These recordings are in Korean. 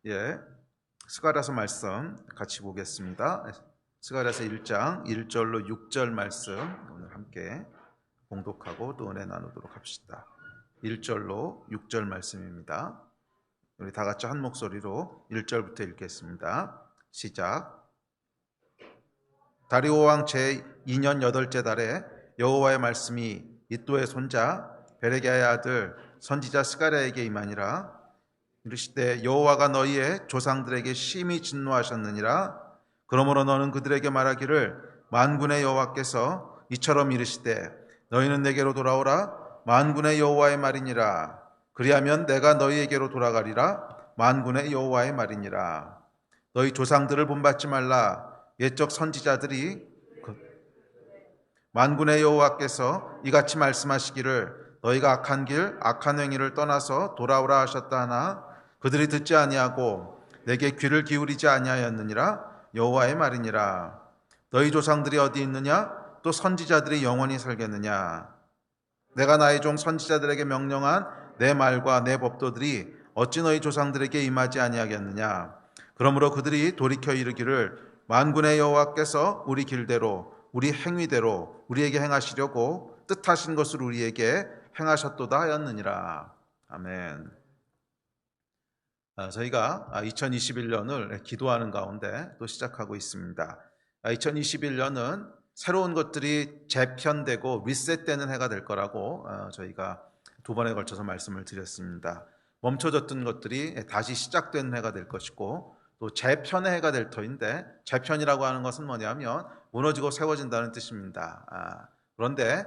예, 스가랴서 말씀 같이 보겠습니다. 스가랴서 1장 1절로 6절 말씀 오늘 함께 봉독하고 또 은혜 나누도록 합시다. 1절로 6절 말씀입니다. 우리 다 같이 한 목소리로 1절부터 읽겠습니다. 시작. 다리오 왕 제2년 8째 달에 여호와의 말씀이 이도의 손자 베레기야의 아들 선지자 스가랴에게 임하니라. 이르시되 여호와가 너희의 조상들에게 심히 진노하셨느니라. 그러므로 너는 그들에게 말하기를 만군의 여호와께서 이처럼 이르시되 너희는 내게로 돌아오라. 만군의 여호와의 말이니라. 그리하면 내가 너희에게로 돌아가리라. 만군의 여호와의 말이니라. 너희 조상들을 본받지 말라. 옛적 선지자들이 만군의 여호와께서 이같이 말씀하시기를 너희가 악한 길 악한 행위를 떠나서 돌아오라 하셨다 하나 그들이 듣지 아니하고 내게 귀를 기울이지 아니하였느니라. 여호와의 말이니라. 너희 조상들이 어디 있느냐? 또 선지자들이 영원히 살겠느냐? 내가 나의 종 선지자들에게 명령한 내 말과 내 법도들이 어찌 너희 조상들에게 임하지 아니하겠느냐? 그러므로 그들이 돌이켜 이르기를 만군의 여호와께서 우리 길대로 우리 행위대로 우리에게 행하시려고 뜻하신 것을 우리에게 행하셨도다 하였느니라. 아멘. 저희가 2021년을 기도하는 가운데 또 시작하고 있습니다. 2021년은 새로운 것들이 재편되고 리셋되는 해가 될 거라고 저희가 두 번에 걸쳐서 말씀을 드렸습니다. 멈춰졌던 것들이 다시 시작되는 해가 될 것이고 또 재편의 해가 될 터인데, 재편이라고 하는 것은 뭐냐면 무너지고 세워진다는 뜻입니다. 그런데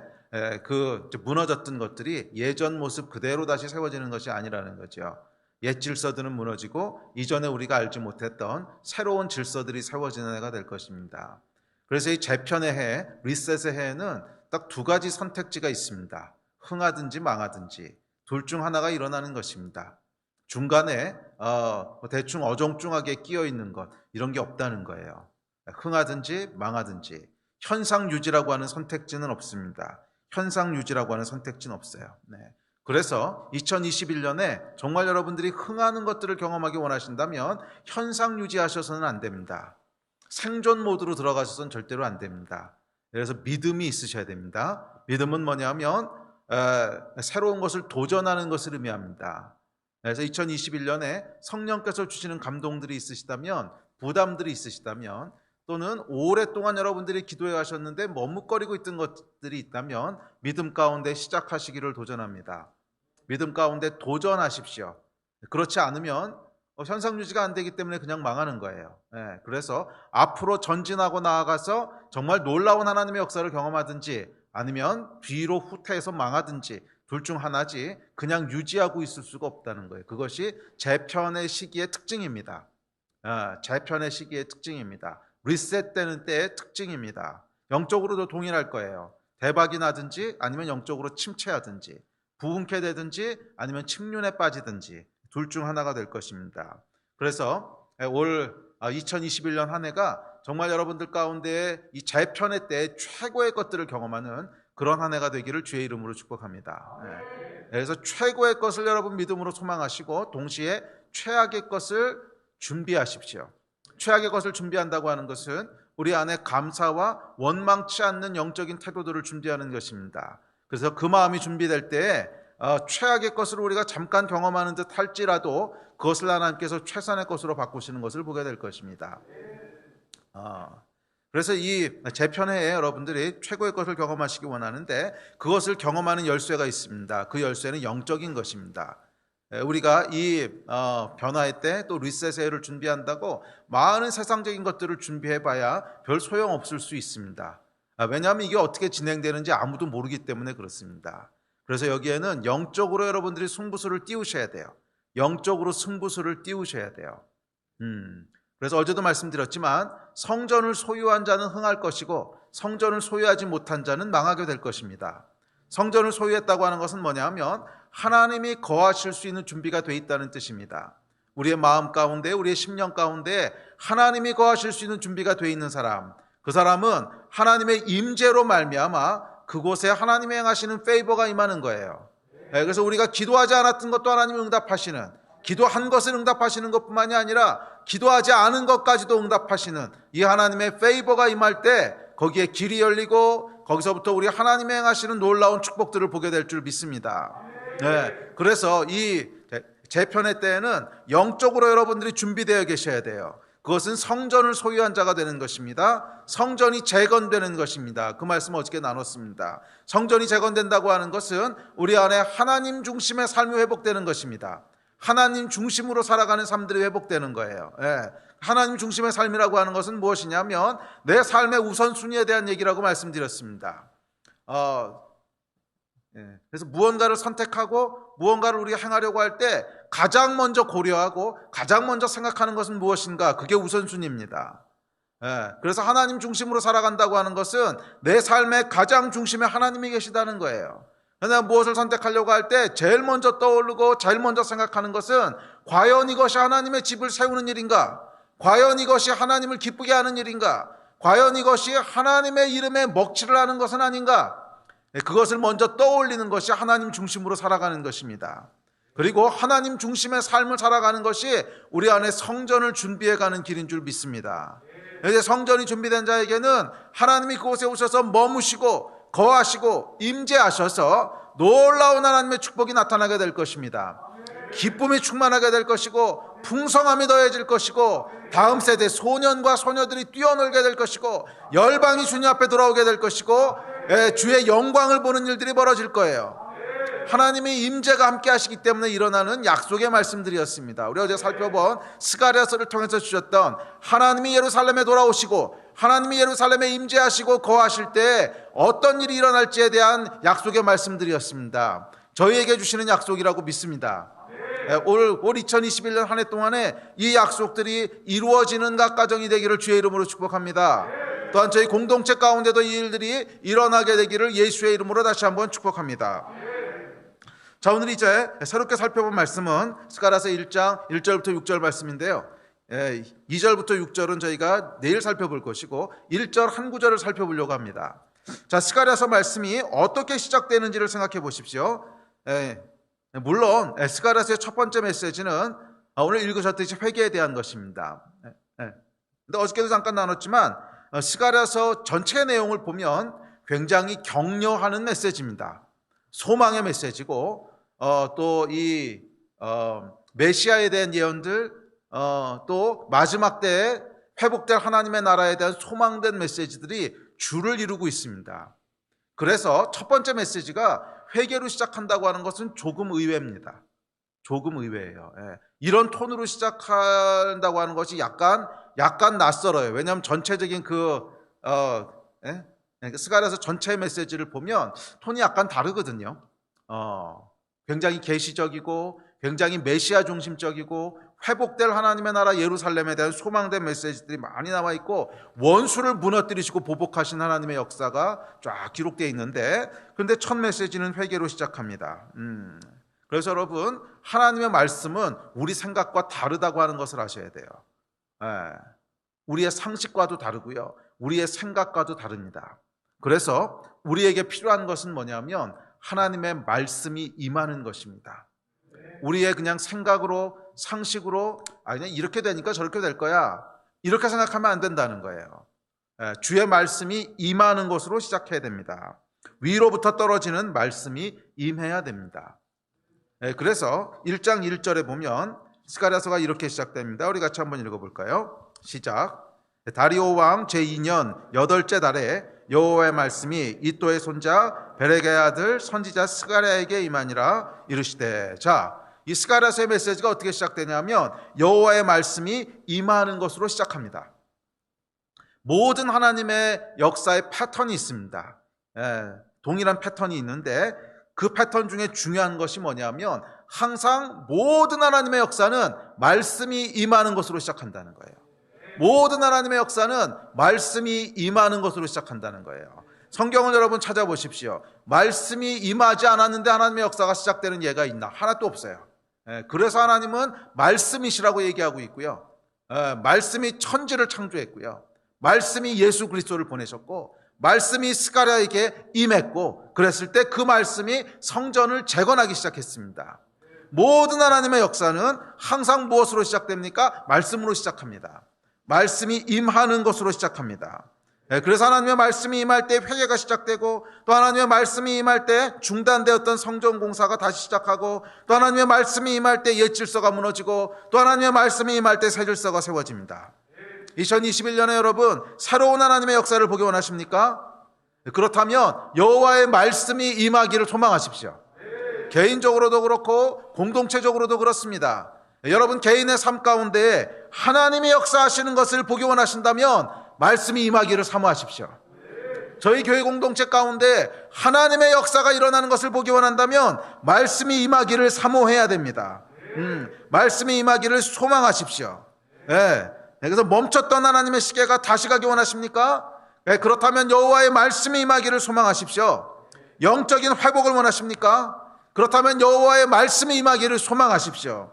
그 무너졌던 것들이 예전 모습 그대로 다시 세워지는 것이 아니라는 거죠. 옛 질서들은 무너지고 이전에 우리가 알지 못했던 새로운 질서들이 세워지는 해가 될 것입니다. 그래서 이 재편의 해, 리셋의 해에는 딱 두 가지 선택지가 있습니다. 흥하든지 망하든지 둘 중 하나가 일어나는 것입니다. 중간에 대충 어정쩡하게 끼어 있는 것, 이런 게 없다는 거예요. 흥하든지 망하든지 현상 유지라고 하는 선택지는 없습니다. 현상 유지라고 하는 선택지는 없어요. 네. 그래서 2021년에 정말 여러분들이 흥하는 것들을 경험하기 원하신다면 현상 유지하셔서는 안 됩니다. 생존 모드로 들어가셔서는 절대로 안 됩니다. 그래서 믿음이 있으셔야 됩니다. 믿음은 뭐냐면 새로운 것을 도전하는 것을 의미합니다. 그래서 2021년에 성령께서 주시는 감동들이 있으시다면, 부담들이 있으시다면, 또는 오랫동안 여러분들이 기도해 하셨는데 머뭇거리고 있던 것들이 있다면 믿음 가운데 시작하시기를 도전합니다. 믿음 가운데 도전하십시오. 그렇지 않으면 현상 유지가 안 되기 때문에 그냥 망하는 거예요. 그래서 앞으로 전진하고 나아가서 정말 놀라운 하나님의 역사를 경험하든지 아니면 뒤로 후퇴해서 망하든지 둘 중 하나지 그냥 유지하고 있을 수가 없다는 거예요. 그것이 재편의 시기의 특징입니다. 재편의 시기의 특징입니다. 리셋되는 때의 특징입니다. 영적으로도 동일할 거예요. 대박이 나든지 아니면 영적으로 침체하든지 부흥케 되든지 아니면 침륜에 빠지든지 둘 중 하나가 될 것입니다. 그래서 올 2021년 한 해가 정말 여러분들 가운데 이 재편의 때 최고의 것들을 경험하는 그런 한 해가 되기를 주의 이름으로 축복합니다. 그래서 최고의 것을 여러분 믿음으로 소망하시고 동시에 최악의 것을 준비하십시오. 최악의 것을 준비한다고 하는 것은 우리 안에 감사와 원망치 않는 영적인 태도들을 준비하는 것입니다. 그래서 그 마음이 준비될 때에 최악의 것을 우리가 잠깐 경험하는 듯 할지라도 그것을 하나님께서 최선의 것으로 바꾸시는 것을 보게 될 것입니다. 그래서 이 재편해에 여러분들이 최고의 것을 경험하시기 원하는데 그것을 경험하는 열쇠가 있습니다. 그 열쇠는 영적인 것입니다. 우리가 이 변화의 때 또 리셋의 해를 준비한다고 많은 세상적인 것들을 준비해봐야 별 소용없을 수 있습니다. 왜냐하면 이게 어떻게 진행되는지 아무도 모르기 때문에 그렇습니다. 그래서 여기에는 영적으로 여러분들이 승부수를 띄우셔야 돼요. 영적으로 승부수를 띄우셔야 돼요. 그래서 어제도 말씀드렸지만 성전을 소유한 자는 흥할 것이고 성전을 소유하지 못한 자는 망하게 될 것입니다. 성전을 소유했다고 하는 것은 뭐냐면 하나님이 거하실 수 있는 준비가 돼 있다는 뜻입니다. 우리의 마음 가운데, 우리의 심령 가운데 하나님이 거하실 수 있는 준비가 돼 있는 사람, 그 사람은 하나님의 임재로 말미암아 그곳에 하나님이 행하시는 페이버가 임하는 거예요. 그래서 우리가 기도하지 않았던 것도 하나님이 응답하시는, 기도한 것을 응답하시는 것뿐만이 아니라 기도하지 않은 것까지도 응답하시는 이 하나님의 페이버가 임할 때 거기에 길이 열리고 거기서부터 우리 하나님의 행하시는 놀라운 축복들을 보게 될 줄 믿습니다. 네, 그래서 이 재편의 때에는 영적으로 여러분들이 준비되어 계셔야 돼요. 그것은 성전을 소유한 자가 되는 것입니다. 성전이 재건되는 것입니다. 그 말씀 어저께 나눴습니다. 성전이 재건된다고 하는 것은 우리 안에 하나님 중심의 삶이 회복되는 것입니다. 하나님 중심으로 살아가는 삶들이 회복되는 거예요. 하나님 중심의 삶이라고 하는 것은 무엇이냐면 내 삶의 우선순위에 대한 얘기라고 말씀드렸습니다. 그래서 무언가를 선택하고 무언가를 우리가 행하려고 할 때 가장 먼저 고려하고 가장 먼저 생각하는 것은 무엇인가? 그게 우선순위입니다. 그래서 하나님 중심으로 살아간다고 하는 것은 내 삶의 가장 중심에 하나님이 계시다는 거예요. 내가 무엇을 선택하려고 할 때 제일 먼저 떠오르고 제일 먼저 생각하는 것은 과연 이것이 하나님의 집을 세우는 일인가? 과연 이것이 하나님을 기쁘게 하는 일인가? 과연 이것이 하나님의 이름에 먹칠을 하는 것은 아닌가? 그것을 먼저 떠올리는 것이 하나님 중심으로 살아가는 것입니다. 그리고 하나님 중심의 삶을 살아가는 것이 우리 안에 성전을 준비해가는 길인 줄 믿습니다. 이제 성전이 준비된 자에게는 하나님이 그곳에 오셔서 머무시고 거하시고 임재하셔서 놀라운 하나님의 축복이 나타나게 될 것입니다. 기쁨이 충만하게 될 것이고 풍성함이 더해질 것이고 다음 세대 소년과 소녀들이 뛰어놀게 될 것이고 열방이 주님 앞에 돌아오게 될 것이고 주의 영광을 보는 일들이 벌어질 거예요. 하나님의 임재가 함께 하시기 때문에 일어나는 약속의 말씀들이었습니다. 우리 어제 살펴본 스가랴서를 통해서 주셨던 하나님이 예루살렘에 돌아오시고 하나님이 예루살렘에 임재하시고 거하실 때 어떤 일이 일어날지에 대한 약속의 말씀들이었습니다. 저희에게 주시는 약속이라고 믿습니다. 올 2021년 한 해 동안에 이 약속들이 이루어지는 각 가정이 되기를 주의 이름으로 축복합니다. 또한 저희 공동체 가운데도 이 일들이 일어나게 되기를 예수의 이름으로 다시 한번 축복합니다. 자, 오늘 이제 새롭게 살펴본 말씀은 스가랴서 1장 1절부터 6절 말씀인데요. 2절부터 6절은 저희가 내일 살펴볼 것이고 1절 한 구절을 살펴보려고 합니다. 자, 스가랴서 말씀이 어떻게 시작되는지를 생각해 보십시오. 물론 스가랴서의 첫 번째 메시지는 오늘 읽으셨듯이 회개에 대한 것입니다. 근데 어저께도 잠깐 나눴지만 스가랴서 전체 내용을 보면 굉장히 격려하는 메시지입니다. 소망의 메시지고 또 이 메시아에 대한 예언들 또 마지막 때에 회복될 하나님의 나라에 대한 소망된 메시지들이 줄을 이루고 있습니다. 그래서 첫 번째 메시지가 회개로 시작한다고 하는 것은 조금 의외입니다. 조금 의외예요. 이런 톤으로 시작한다고 하는 것이 약간 낯설어요. 왜냐하면 전체적인 스가랴서 전체 메시지를 보면 톤이 약간 다르거든요. 굉장히 계시적이고 굉장히 메시아 중심적이고 회복될 하나님의 나라 예루살렘에 대한 소망된 메시지들이 많이 나와 있고 원수를 무너뜨리시고 보복하신 하나님의 역사가 쫙 기록되어 있는데 그런데 첫 메시지는 회개로 시작합니다. 그래서 여러분 하나님의 말씀은 우리 생각과 다르다고 하는 것을 아셔야 돼요. 우리의 상식과도 다르고요. 우리의 생각과도 다릅니다. 그래서 우리에게 필요한 것은 뭐냐면 하나님의 말씀이 임하는 것입니다. 우리의 그냥 생각으로 상식으로 그냥 이렇게 되니까 저렇게 될 거야 이렇게 생각하면 안 된다는 거예요. 주의 말씀이 임하는 것으로 시작해야 됩니다. 위로부터 떨어지는 말씀이 임해야 됩니다. 그래서 1장 1절에 보면 스가랴서가 이렇게 시작됩니다. 우리 같이 한번 읽어볼까요? 시작. 다리오 왕 제2년 8째 달에 여호와의 말씀이 이또의 손자 베레게의 아들 선지자 스가랴에게 임하니라 이르시되. 자, 이 스가랴서의 메시지가 어떻게 시작되냐면 여호와의 말씀이 임하는 것으로 시작합니다. 모든 하나님의 역사의 패턴이 있습니다. 동일한 패턴이 있는데 그 패턴 중에 중요한 것이 뭐냐면 항상 모든 하나님의 역사는 말씀이 임하는 것으로 시작한다는 거예요. 모든 하나님의 역사는 말씀이 임하는 것으로 시작한다는 거예요. 성경을 여러분 찾아보십시오. 말씀이 임하지 않았는데 하나님의 역사가 시작되는 예가 있나? 하나도 없어요. 그래서 하나님은 말씀이시라고 얘기하고 있고요. 말씀이 천지를 창조했고요. 말씀이 예수 그리스도를 보내셨고 말씀이 스가랴에게 임했고 그랬을 때 그 말씀이 성전을 재건하기 시작했습니다. 모든 하나님의 역사는 항상 무엇으로 시작됩니까? 말씀으로 시작합니다. 말씀이 임하는 것으로 시작합니다. 그래서 하나님의 말씀이 임할 때 회개가 시작되고, 또 하나님의 말씀이 임할 때 중단되었던 성전 공사가 다시 시작하고, 또 하나님의 말씀이 임할 때 옛 질서가 무너지고, 또 하나님의 말씀이 임할 때 새 질서가 세워집니다. 2021년에 여러분, 새로운 하나님의 역사를 보기 원하십니까? 그렇다면 여호와의 말씀이 임하기를 소망하십시오. 개인적으로도 그렇고 공동체적으로도 그렇습니다. 여러분 개인의 삶 가운데 하나님이 역사하시는 것을 보기 원하신다면 말씀이 임하기를 사모하십시오. 저희 교회 공동체 가운데 하나님의 역사가 일어나는 것을 보기 원한다면 말씀이 임하기를 사모해야 됩니다. 말씀이 임하기를 소망하십시오. 그래서 멈췄던 하나님의 시계가 다시 가기 원하십니까? 그렇다면 여호와의 말씀이 임하기를 소망하십시오. 영적인 회복을 원하십니까? 그렇다면 여호와의 말씀이 임하기를 소망하십시오.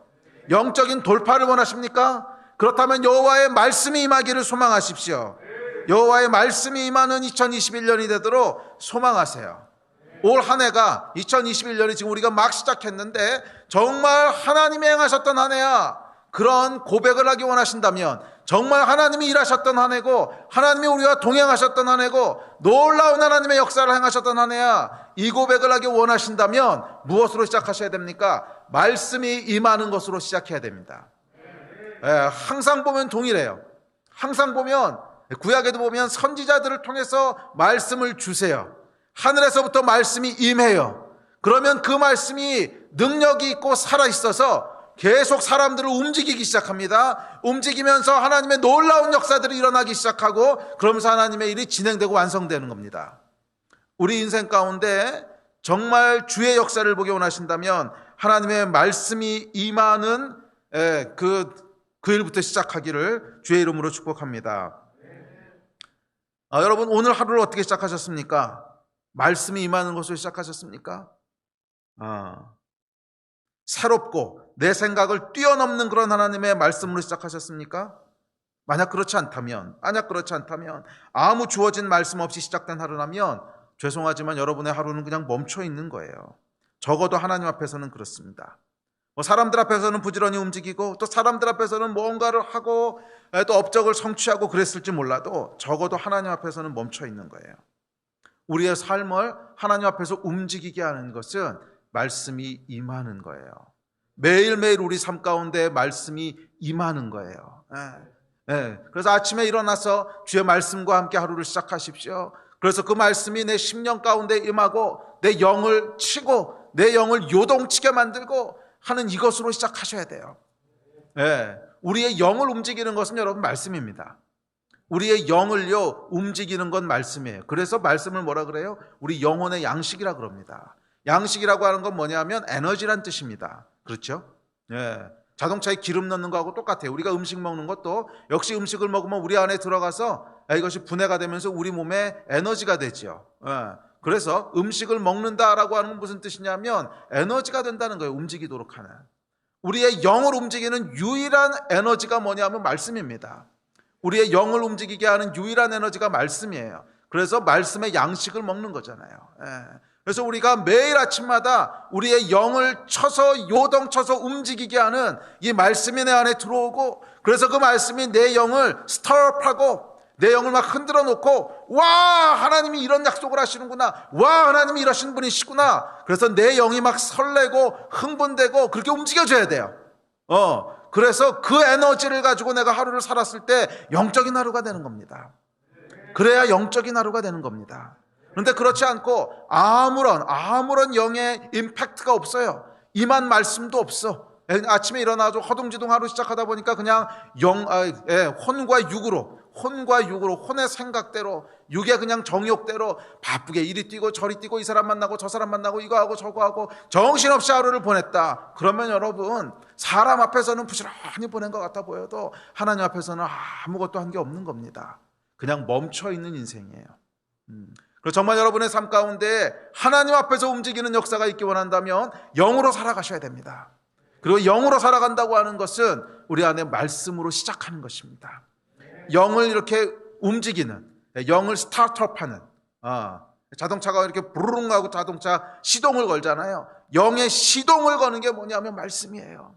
영적인 돌파를 원하십니까? 그렇다면 여호와의 말씀이 임하기를 소망하십시오. 여호와의 말씀이 임하는 2021년이 되도록 소망하세요. 올 한 해가 2021년이 지금 우리가 막 시작했는데 정말 하나님이 행하셨던 한 해야, 그런 고백을 하기 원하신다면, 정말 하나님이 일하셨던 한 해고 하나님이 우리와 동행하셨던 한 해고 놀라운 하나님의 역사를 행하셨던 한 해야, 이 고백을 하기 원하신다면 무엇으로 시작하셔야 됩니까? 말씀이 임하는 것으로 시작해야 됩니다. 항상 보면 동일해요. 항상 보면, 구약에도 보면 선지자들을 통해서 말씀을 주세요. 하늘에서부터 말씀이 임해요. 그러면 그 말씀이 능력이 있고 살아있어서 계속 사람들을 움직이기 시작합니다. 움직이면서 하나님의 놀라운 역사들이 일어나기 시작하고, 그러면서 하나님의 일이 진행되고 완성되는 겁니다. 우리 인생 가운데 정말 주의 역사를 보기 원하신다면 하나님의 말씀이 임하는 그 일부터 시작하기를 주의 이름으로 축복합니다. 여러분 오늘 하루를 어떻게 시작하셨습니까? 말씀이 임하는 것으로 시작하셨습니까? 새롭고 내 생각을 뛰어넘는 그런 하나님의 말씀으로 시작하셨습니까? 만약 그렇지 않다면, 아무 주어진 말씀 없이 시작된 하루라면 죄송하지만 여러분의 하루는 그냥 멈춰 있는 거예요. 적어도 하나님 앞에서는 그렇습니다. 사람들 앞에서는 부지런히 움직이고, 또 사람들 앞에서는 뭔가를 하고, 또 업적을 성취하고 그랬을지 몰라도 적어도 하나님 앞에서는 멈춰 있는 거예요. 우리의 삶을 하나님 앞에서 움직이게 하는 것은 말씀이 임하는 거예요. 매일매일 우리 삶 가운데 말씀이 임하는 거예요. 그래서 아침에 일어나서 주의 말씀과 함께 하루를 시작하십시오. 그래서 그 말씀이 내 심령 가운데 임하고 내 영을 치고 내 영을 요동치게 만들고 하는 이것으로 시작하셔야 돼요. 우리의 영을 움직이는 것은 여러분 말씀입니다. 우리의 영을요 움직이는 건 말씀이에요. 그래서 말씀을 뭐라 그래요? 우리 영혼의 양식이라 그럽니다. 양식이라고 하는 건 뭐냐면 에너지란 뜻입니다. 그렇죠? 자동차에 기름 넣는 거하고 똑같아요. 우리가 음식 먹는 것도 역시 음식을 먹으면 우리 안에 들어가서 이것이 분해가 되면서 우리 몸에 에너지가 되죠. 그래서 음식을 먹는다라고 하는 건 무슨 뜻이냐면 에너지가 된다는 거예요. 움직이도록 하는. 우리의 영을 움직이는 유일한 에너지가 뭐냐면 말씀입니다. 우리의 영을 움직이게 하는 유일한 에너지가 말씀이에요. 그래서 말씀의 양식을 먹는 거잖아요. 그래서 우리가 매일 아침마다 우리의 영을 쳐서 요동쳐서 움직이게 하는 이 말씀이 내 안에 들어오고, 그래서 그 말씀이 내 영을 스타트업하고 내 영을 막 흔들어 놓고, 와 하나님이 이런 약속을 하시는구나, 와 하나님이 이러신 분이시구나. 그래서 내 영이 막 설레고 흥분되고 그렇게 움직여줘야 돼요. 그래서 그 에너지를 가지고 내가 하루를 살았을 때 영적인 하루가 되는 겁니다. 그래야 영적인 하루가 되는 겁니다. 그런데 그렇지 않고 아무런 영의 임팩트가 없어요. 임한 말씀도 없어. 아침에 일어나서 허둥지둥 하루 시작하다 보니까 그냥 혼과 육으로 혼의 생각대로, 육의 그냥 정욕대로 바쁘게 이리 뛰고 저리 뛰고 이 사람 만나고 저 사람 만나고 이거 하고 저거 하고 정신없이 하루를 보냈다. 그러면 여러분 사람 앞에서는 부지런히 보낸 것 같아 보여도 하나님 앞에서는 아무것도 한 게 없는 겁니다. 그냥 멈춰있는 인생이에요. 그리고 정말 여러분의 삶 가운데 하나님 앞에서 움직이는 역사가 있기 원한다면 영으로 살아가셔야 됩니다. 그리고 영으로 살아간다고 하는 것은 우리 안에 말씀으로 시작하는 것입니다. 영을 이렇게 움직이는, 영을 스타트업하는, 자동차가 이렇게 부르릉 하고 자동차 시동을 걸잖아요. 영의 시동을 거는 게 뭐냐면 말씀이에요.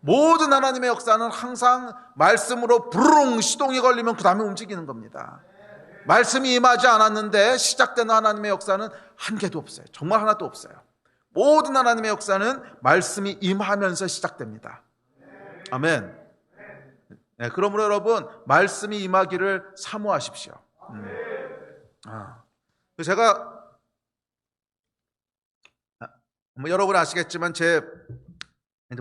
모든 하나님의 역사는 항상 말씀으로 부르릉 시동이 걸리면 그 다음에 움직이는 겁니다. 말씀이 임하지 않았는데 시작되는 하나님의 역사는 한 개도 없어요. 정말 하나도 없어요. 모든 하나님의 역사는 말씀이 임하면서 시작됩니다. 아멘. 네, 그러므로 여러분 말씀이 임하기를 사모하십시오. 제가 여러분 아시겠지만 제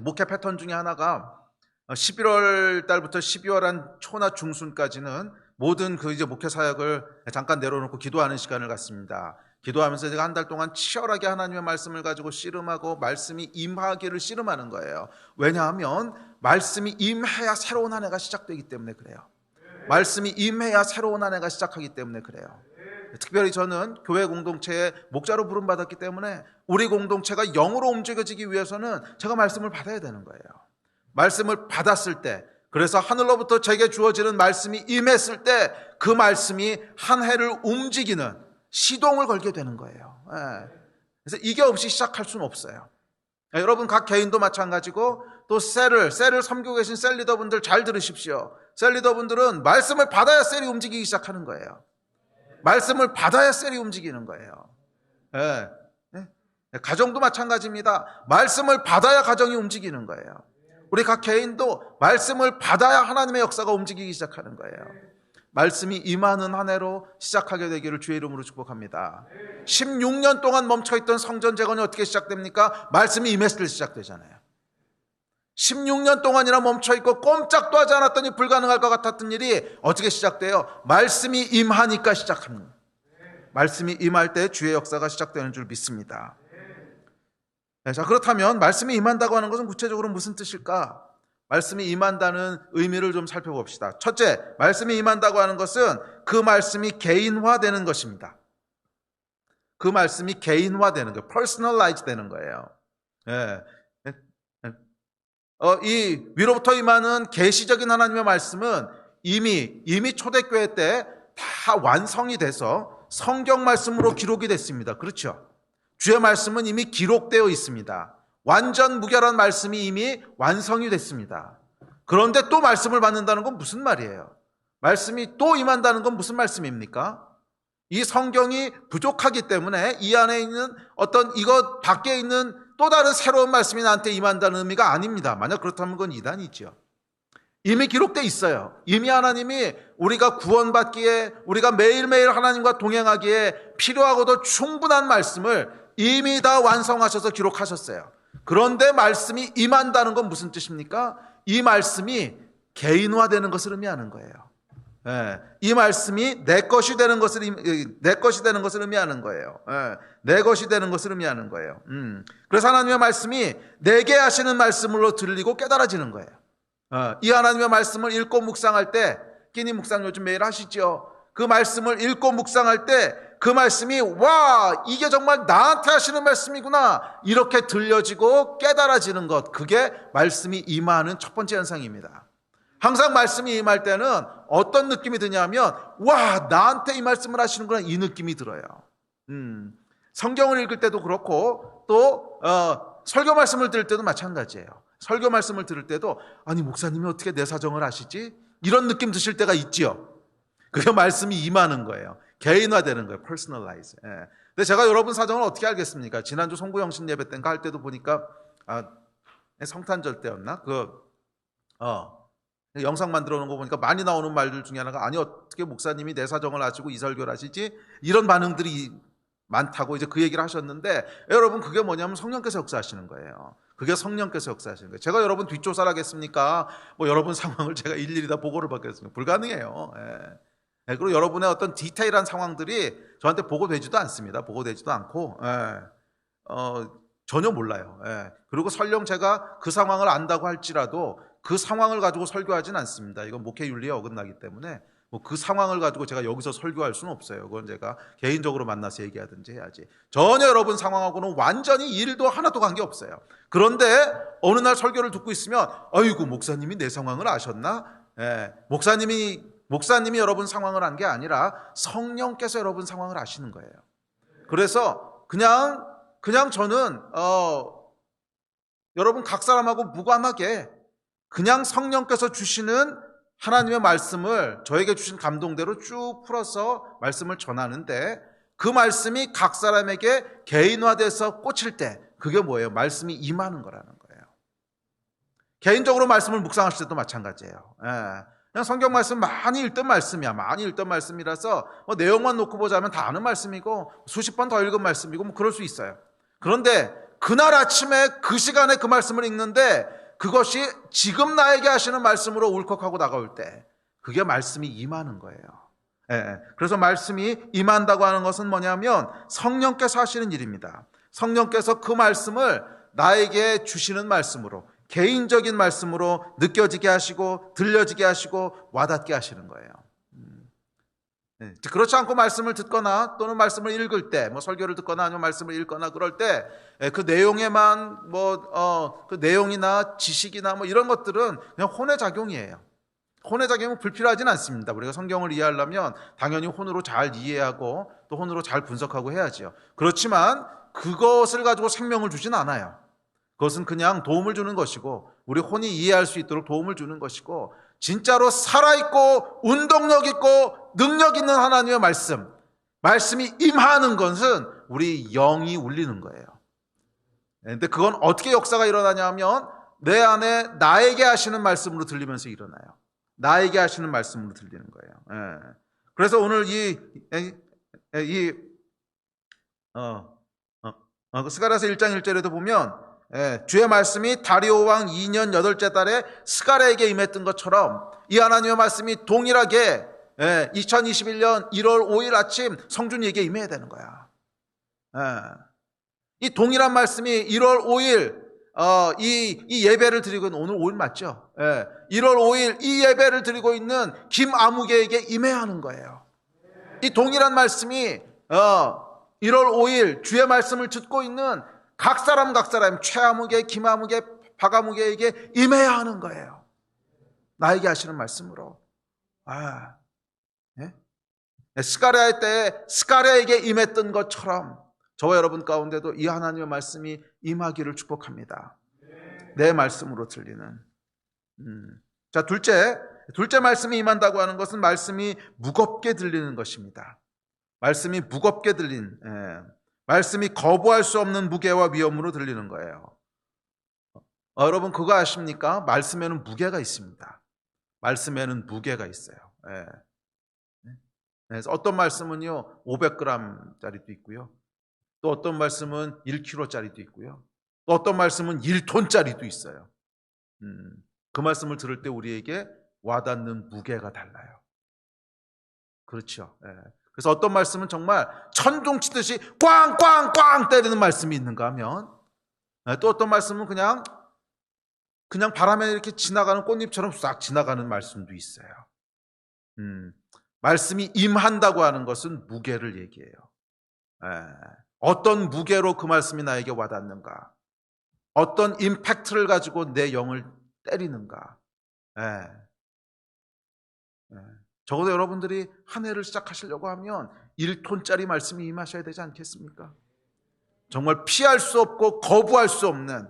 목회 패턴 중에 하나가 11월 달부터 12월 한 초나 중순까지는 모든 그 이제 목회 사역을 잠깐 내려놓고 기도하는 시간을 갖습니다. 기도하면서 제가 한 달 동안 치열하게 하나님의 말씀을 가지고 씨름하고 말씀이 임하기를 씨름하는 거예요. 왜냐하면 말씀이 임해야 새로운 한 해가 시작되기 때문에 그래요. 말씀이 임해야 새로운 한 해가 시작하기 때문에 그래요. 특별히 저는 교회 공동체의 목자로 부름받았기 때문에 우리 공동체가 영으로 움직여지기 위해서는 제가 말씀을 받아야 되는 거예요. 말씀을 받았을 때, 그래서 하늘로부터 제게 주어지는 말씀이 임했을 때 그 말씀이 한 해를 움직이는 시동을 걸게 되는 거예요. 그래서 이게 없이 시작할 수는 없어요. 여러분 각 개인도 마찬가지고 또 셀을 섬기고 계신 셀 리더분들 잘 들으십시오. 셀 리더분들은 말씀을 받아야 셀이 움직이기 시작하는 거예요. 말씀을 받아야 셀이 움직이는 거예요. 가정도 마찬가지입니다. 말씀을 받아야 가정이 움직이는 거예요. 우리 각 개인도 말씀을 받아야 하나님의 역사가 움직이기 시작하는 거예요. 말씀이 임하는 한 해로 시작하게 되기를 주의 이름으로 축복합니다. 16년 동안 멈춰있던 성전 재건이 어떻게 시작됩니까? 말씀이 임했을 때 시작되잖아요. 16년 동안이나 멈춰있고 꼼짝도 하지 않았더니 불가능할 것 같았던 일이 어떻게 시작돼요? 말씀이 임하니까 시작합니다. 말씀이 임할 때 주의 역사가 시작되는 줄 믿습니다. 자, 그렇다면 말씀이 임한다고 하는 것은 구체적으로 무슨 뜻일까? 말씀이 임한다는 의미를 좀 살펴봅시다. 첫째, 말씀이 임한다고 하는 것은 그 말씀이 개인화되는 것입니다. 그 말씀이 개인화되는 거예요. personalize 되는 거예요. 이 위로부터 임하는 계시적인 하나님의 말씀은 이미 초대교회 때 다 완성이 돼서 성경 말씀으로 기록이 됐습니다. 그렇죠? 주의 말씀은 이미 기록되어 있습니다. 완전 무결한 말씀이 이미 완성이 됐습니다. 그런데 또 말씀을 받는다는 건 무슨 말이에요? 말씀이 또 임한다는 건 무슨 말씀입니까? 이 성경이 부족하기 때문에 이 안에 있는 어떤 이것 밖에 있는 또 다른 새로운 말씀이 나한테 임한다는 의미가 아닙니다. 만약 그렇다면 그건 이단이죠. 이미 기록되어 있어요. 이미 하나님이 우리가 구원받기에, 우리가 매일매일 하나님과 동행하기에 필요하고도 충분한 말씀을 이미 다 완성하셔서 기록하셨어요. 그런데 말씀이 임한다는 건 무슨 뜻입니까? 이 말씀이 개인화되는 것을 의미하는 거예요. 이 말씀이 내 것이 되는 것을 의미하는 거예요. 내 것이 되는 것을 의미하는 거예요. 그래서 하나님의 말씀이 내게 하시는 말씀으로 들리고 깨달아지는 거예요. 이 하나님의 말씀을 읽고 묵상할 때, 끼니 묵상 요즘 매일 하시죠? 그 말씀을 읽고 묵상할 때 그 말씀이 와, 이게 정말 나한테 하시는 말씀이구나, 이렇게 들려지고 깨달아지는 것, 그게 말씀이 임하는 첫 번째 현상입니다. 항상 말씀이 임할 때는 어떤 느낌이 드냐면, 와, 나한테 이 말씀을 하시는구나, 이 느낌이 들어요. 성경을 읽을 때도 그렇고 또 설교 말씀을 들을 때도 마찬가지예요. 설교 말씀을 들을 때도 아니 목사님이 어떻게 내 사정을 아시지? 이런 느낌 드실 때가 있지요. 그게 말씀이 임하는 거예요. 개인화되는 거예요. personalize. 근데 제가 여러분 사정을 어떻게 알겠습니까? 지난주 송구영신 예배 때인가 할 때도 보니까 성탄절 때였나? 영상 만들어 놓은 거 보니까 많이 나오는 말들 중에 하나가 아니 어떻게 목사님이 내 사정을 아시고 이 설교를 하시지? 이런 반응들이 많다고 이제 그 얘기를 하셨는데, 여러분 그게 뭐냐면 성령께서 역사하시는 거예요. 그게 성령께서 역사하시는 거예요. 제가 여러분 뒷조사를 하겠습니까? 뭐 여러분 상황을 제가 일일이 다 보고를 받겠습니까? 불가능해요. 그리고 여러분의 어떤 디테일한 상황들이 저한테 보고되지도 않습니다. 보고되지도 않고 전혀 몰라요. 그리고 설령 제가 그 상황을 안다고 할지라도 그 상황을 가지고 설교하진 않습니다. 이건 목회윤리에 어긋나기 때문에 그 상황을 가지고 제가 여기서 설교할 수는 없어요. 그건 제가 개인적으로 만나서 얘기하든지 해야지. 전혀 여러분 상황하고는 완전히 일도 하나도 관계없어요. 그런데 어느 날 설교를 듣고 있으면 아이고 목사님이 내 상황을 아셨나? 목사님이 목사님이 여러분 상황을 한 게 아니라 성령께서 여러분 상황을 아시는 거예요. 그래서 그냥 저는 여러분 각 사람하고 무관하게 그냥 성령께서 주시는 하나님의 말씀을 저에게 주신 감동대로 쭉 풀어서 말씀을 전하는데, 그 말씀이 각 사람에게 개인화돼서 꽂힐 때 그게 뭐예요? 말씀이 임하는 거라는 거예요. 개인적으로 말씀을 묵상하실 때도 마찬가지예요. 그냥 성경 말씀 많이 읽던 말씀이야. 많이 읽던 말씀이라서 내용만 놓고 보자면 다 아는 말씀이고 수십 번 더 읽은 말씀이고 그럴 수 있어요. 그런데 그날 아침에 그 시간에 그 말씀을 읽는데 그것이 지금 나에게 하시는 말씀으로 울컥하고 다가올 때 그게 말씀이 임하는 거예요. 그래서 말씀이 임한다고 하는 것은 뭐냐면 성령께서 하시는 일입니다. 성령께서 그 말씀을 나에게 주시는 말씀으로, 개인적인 말씀으로 느껴지게 하시고 들려지게 하시고 와닿게 하시는 거예요. 그렇지 않고 말씀을 듣거나 또는 말씀을 읽을 때, 설교를 듣거나 아니면 말씀을 읽거나 그럴 때 그 내용에만 그 내용이나 지식이나 이런 것들은 그냥 혼의 작용이에요. 혼의 작용은 불필요하진 않습니다. 우리가 성경을 이해하려면 당연히 혼으로 잘 이해하고 또 혼으로 잘 분석하고 해야죠. 그렇지만 그것을 가지고 생명을 주진 않아요. 그것은 그냥 도움을 주는 것이고 우리 혼이 이해할 수 있도록 도움을 주는 것이고, 진짜로 살아있고 운동력 있고 능력 있는 하나님의 말씀이 임하는 것은 우리 영이 울리는 거예요. 그런데 그건 어떻게 역사가 일어나냐 하면 내 안에 나에게 하시는 말씀으로 들리면서 일어나요. 나에게 하시는 말씀으로 들리는 거예요. 그래서 오늘 스가랴서 1장 1절에도 보면 주의 말씀이 다리오 왕 2년 8째 달에 스가랴에게 임했던 것처럼 이 하나님의 말씀이 동일하게 2021년 1월 5일 아침 성준이에게 임해야 되는 거야. 이 동일한 말씀이 1월 5일 이 예배를 드리고 있는, 오늘 5일 맞죠? 1월 5일 이 예배를 드리고 있는 김아무개에게 임해야 하는 거예요. 이 동일한 말씀이 1월 5일 주의 말씀을 듣고 있는 각 사람 최아무개, 김아무개, 박아무개에게 임해야 하는 거예요. 나에게 하시는 말씀으로. 스가랴의 때에 스가랴에게 임했던 것처럼 저와 여러분 가운데도 이 하나님의 말씀이 임하기를 축복합니다. 내 말씀으로 들리는. 자, 둘째 말씀이 임한다고 하는 것은 말씀이 무겁게 들리는 것입니다. 말씀이 무겁게 들린, 말씀이 거부할 수 없는 무게와 위엄으로 들리는 거예요. 여러분 그거 아십니까? 말씀에는 무게가 있습니다. 말씀에는 무게가 있어요. 그래서 어떤 말씀은요 500g짜리도 있고요, 또 어떤 말씀은 1kg짜리도 있고요, 또 어떤 말씀은 1톤짜리도 있어요. 그 말씀을 들을 때 우리에게 와닿는 무게가 달라요. 그렇죠. 그래서 어떤 말씀은 정말 천둥 치듯이 꽝꽝꽝 때리는 말씀이 있는가 하면, 또 어떤 말씀은 그냥 바람에 이렇게 지나가는 꽃잎처럼 싹 지나가는 말씀도 있어요. 말씀이 임한다고 하는 것은 무게를 얘기해요. 어떤 무게로 그 말씀이 나에게 와닿는가, 어떤 임팩트를 가지고 내 영을 때리는가. 적어도 여러분들이 한 해를 시작하시려고 하면 1톤짜리 말씀이 임하셔야 되지 않겠습니까? 정말 피할 수 없고 거부할 수 없는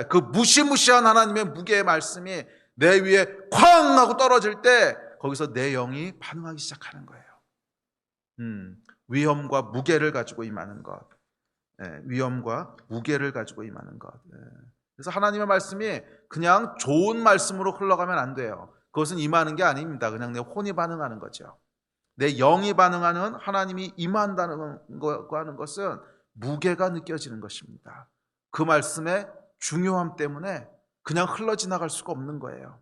그 무시무시한 하나님의 무게의 말씀이 내 위에 쾅 하고 떨어질 때 거기서 내 영이 반응하기 시작하는 거예요. 위엄과 무게를 가지고 임하는 것. 위엄과 무게를 가지고 임하는 것. 그래서 하나님의 말씀이 그냥 좋은 말씀으로 흘러가면 안 돼요. 그것은 임하는 게 아닙니다. 그냥 내 혼이 반응하는 거죠. 내 영이 반응하는 하나님이 임한다는 거 하는 것은 무게가 느껴지는 것입니다. 그 말씀의 중요함 때문에 그냥 흘러 지나갈 수가 없는 거예요.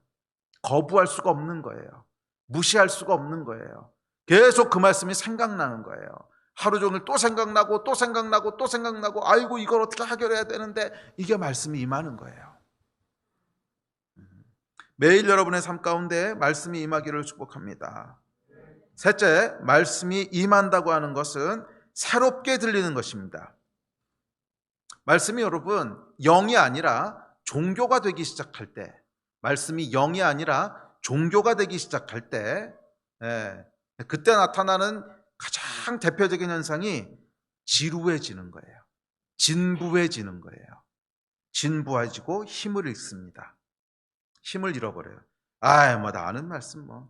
거부할 수가 없는 거예요. 무시할 수가 없는 거예요. 계속 그 말씀이 생각나는 거예요. 하루 종일 또 생각나고 또 생각나고 또 생각나고, 아이고 이걸 어떻게 해결해야 되는데, 이게 말씀이 임하는 거예요. 매일 여러분의 삶 가운데 말씀이 임하기를 축복합니다. 셋째, 말씀이 임한다고 하는 것은 새롭게 들리는 것입니다. 말씀이 여러분 영이 아니라 종교가 되기 시작할 때, 말씀이 영이 아니라 종교가 되기 시작할 때 예. 그때 나타나는 가장 대표적인 현상이 지루해지는 거예요. 진부해지는 거예요. 진부해지고 힘을 잃습니다. 힘을 잃어버려요. 뭐 나 아는 말씀 너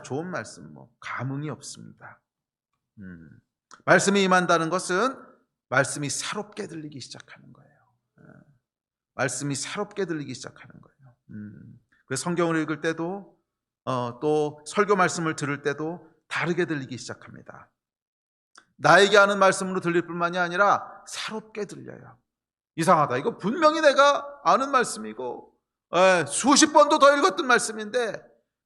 좋은 말씀 감흥이 없습니다. 말씀이 임한다는 것은 말씀이 새롭게 들리기 시작하는 거예요. 말씀이 새롭게 들리기 시작하는 거예요. 그래서 성경을 읽을 때도 또 설교 말씀을 들을 때도 다르게 들리기 시작합니다. 나에게 하는 말씀으로 들릴 뿐만이 아니라 새롭게 들려요. 이상하다. 이거 분명히 내가 아는 말씀이고 수십 번도 더 읽었던 말씀인데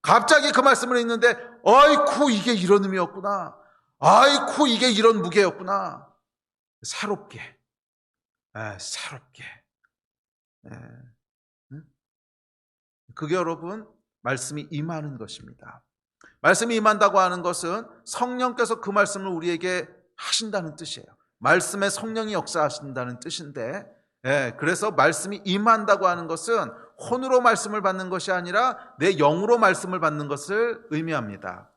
갑자기 그 말씀을 읽는데 아이쿠 이게 이런 의미였구나. 아이쿠 이게 이런 무게였구나. 새롭게 그게 여러분 말씀이 임하는 것입니다. 말씀이 임한다고 하는 것은 성령께서 그 말씀을 우리에게 하신다는 뜻이에요. 말씀에 성령이 역사하신다는 뜻인데 그래서 말씀이 임한다고 하는 것은 혼으로 말씀을 받는 것이 아니라 내 영으로 말씀을 받는 것을 의미합니다.